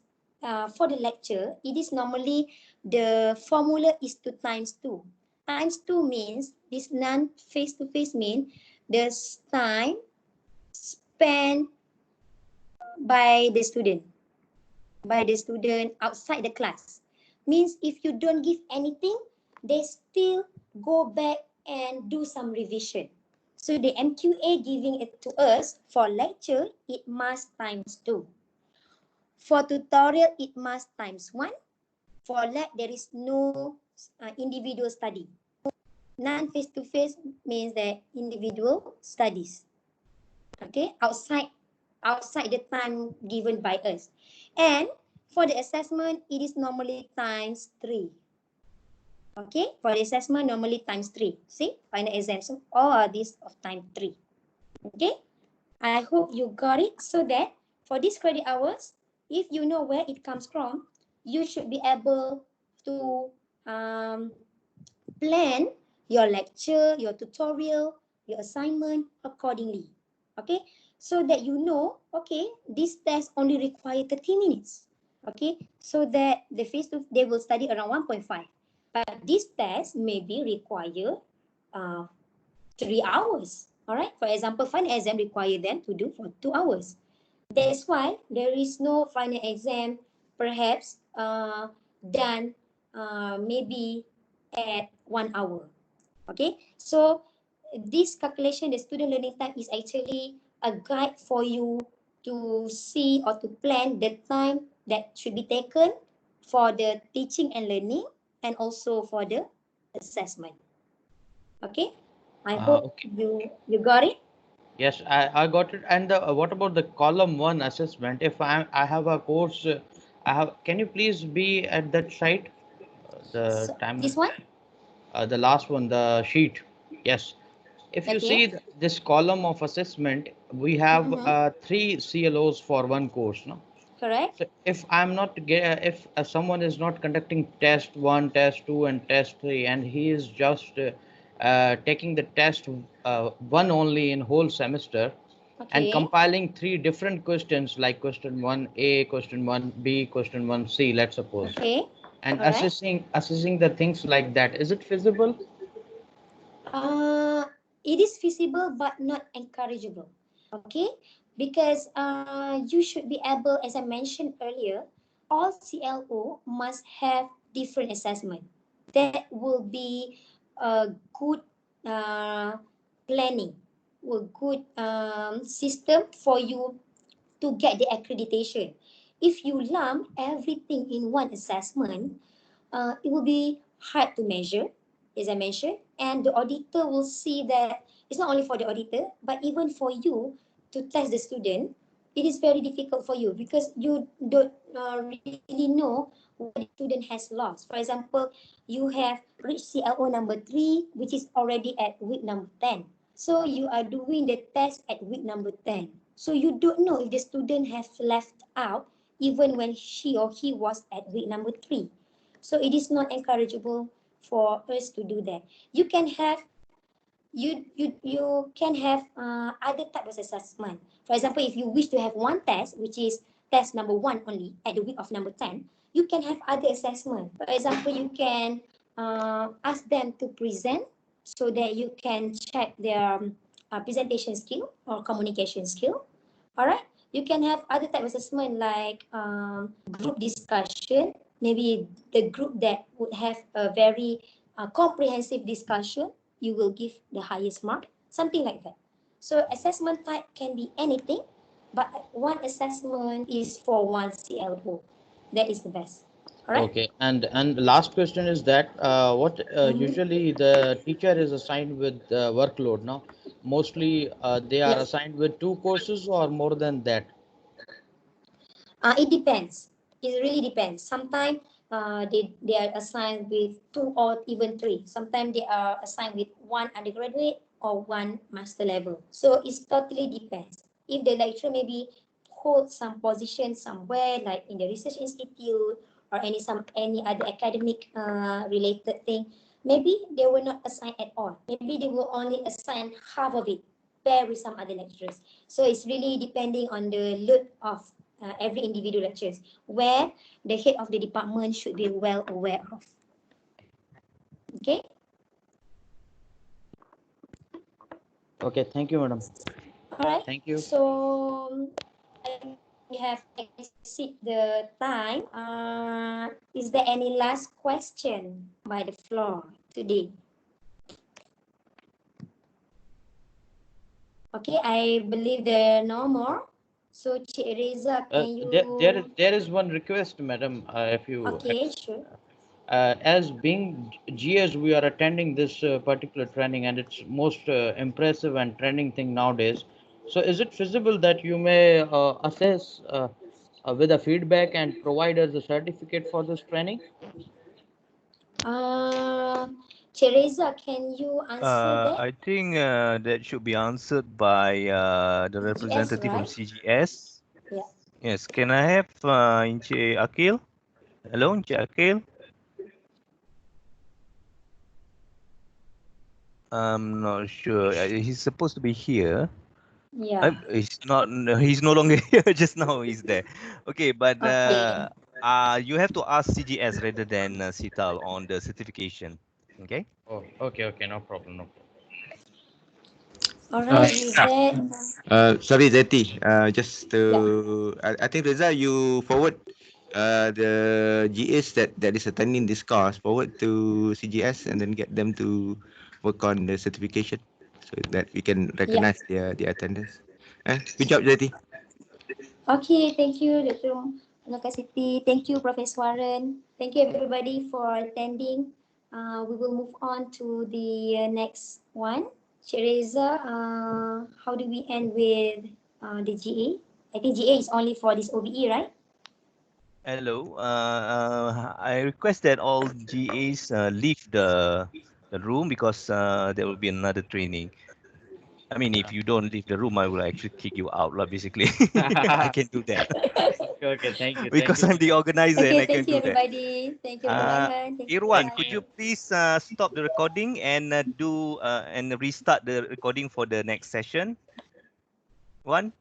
for the lecture, it is normally the formula is 2 times 2. Times 2 means this non face to face mean the time spent by the student outside the class. Means if you don't give anything, they still go back and do some revision. So the MQA giving it to us for lecture, it must times 2. For tutorial, it must times 1. For lab, there is no individual study. Non face-to-face means that individual studies. Okay, outside the time given by us. And for the assessment, it is normally times 3. Okay, for the assessment, normally times 3. See, final exam. So all are these of time 3. Okay, I hope you got it. So that for these credit hours, if you know where it comes from, you should be able to plan your lecture, your tutorial, your assignment accordingly. Okay, so that you know, okay, this test only require 30 minutes. Okay, so that the face to they will study around 1.5. But this test may be require uh, 3 hours. All right, for example, final exam require them to do for 2 hours. That's why there is no final exam, perhaps done maybe at 1 hour. Okay, so this calculation, the student learning time, is actually a guide for you to see or to plan the time that should be taken for the teaching and learning, and also for the assessment. Okay, I hope Okay. you got it. Yes, I got it. And what about the column one assessment? If I have a course, I have. Can you please be at that site? The So time, this one. the last one, the sheet. Yes. If you Okay. see this column of assessment, we have Mm-hmm. three CLOs for one course. No. Correct. So if I'm not if someone is not conducting test one, test two, and test three, and he is just taking the test one only in whole semester, and Okay. compiling three different questions like question one A, question one B, question one C, let's suppose, Okay. and All right. assessing the things like that, is it feasible? Uh, it is feasible but not encourageable. Okay, because you should be able, as I mentioned earlier, all CLO must have different assessment. That will be a good planning. a good system for you to get the accreditation. If you lump everything in one assessment, it will be hard to measure, as I mentioned, and the auditor will see that it's not only for the auditor, but even for you to test the student, it is very difficult for you because you don't really know what the student has lost. For example, you have reached CLO number 3, which is already at week number 10. So you are doing the test at week number 10. So you don't know if the student has left out even when she or he was at week number 3. So it is not encourageable for us to do that. You can have other types of assessment. For example, if you wish to have one test, which is test number 1 only at the week of number 10, you can have other assessment. For example, you can ask them to present so that you can check their presentation skill or communication skill. All right. You can have other type of assessment like group discussion. Maybe the group that would have a very comprehensive discussion, you will give the highest mark, something like that. So assessment type can be anything, but one assessment is for one CLO. That is the best. All right. Okay, and the last question is that what usually the teacher is assigned with workload now. Mostly they are Yes. assigned with 2 courses or more than that. It depends. It really depends. Sometimes they are assigned with 2 or even 3. Sometimes they are assigned with 1 undergraduate or 1 master level. So it totally depends. If the lecturer maybe hold some position somewhere like in the research institute or any other academic related thing, maybe they will not assign at all. Maybe they will only assign half of it, pair with some other lecturers. So it's really depending on the load of every individual lectures, where the head of the department should be well aware of. Okay. Okay, thank you, madam. All right. Thank you. So I think we have exceed the time. Is there any last question by the floor today? Okay, I believe there are no more. So Cik Reza, can you? There is one request, madam. If you Okay, sure. as being GS, we are attending this particular training, and it's most impressive and trending thing nowadays. So, is it feasible that you may assess with a feedback and provide us a certificate for this training? Uh, Cik Reza, can you answer that? I think that should be answered by the GS, representative from right? CGS. Yeah. Yes, can I have Encik Akil? Hello, Encik Akil. I'm not sure. He's supposed to be here. Yeah. He's not. No, he's no longer here. Just now he's there. Okay, but Okay. you have to ask CGS rather than CITAL on the certification. Okay. Oh, okay, okay, no problem, no problem. All right. With that, Sorry, Dzeti. Just yeah. to, I think Reza, you forward the GAs that is attending this course forward to CGS and then get them to work on the certification so that we can Yeah. recognize their attendance. Good job, Dzeti. Okay. Thank you, Dr. Melaka Siti. Thank you, Professor Warren. Thank you, everybody, for attending. We will move on to the next one. Shereza, how do we end with the GA? I think GA is only for this OBE, right? Hello. I request that all GAs leave the room because there will be another training. I mean, if you don't leave the room, I will actually kick you out, lah. Basically, I can do that Okay, okay, thank because you I'm so the much. organizer and Okay. I can Thank you, do that. everybody. Thank you, Dr. Raihan. Thank you, Irwan, Thank could Irwan. you you. please stop the recording and do and restart the recording for the next session? One.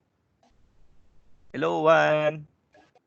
Hello, one.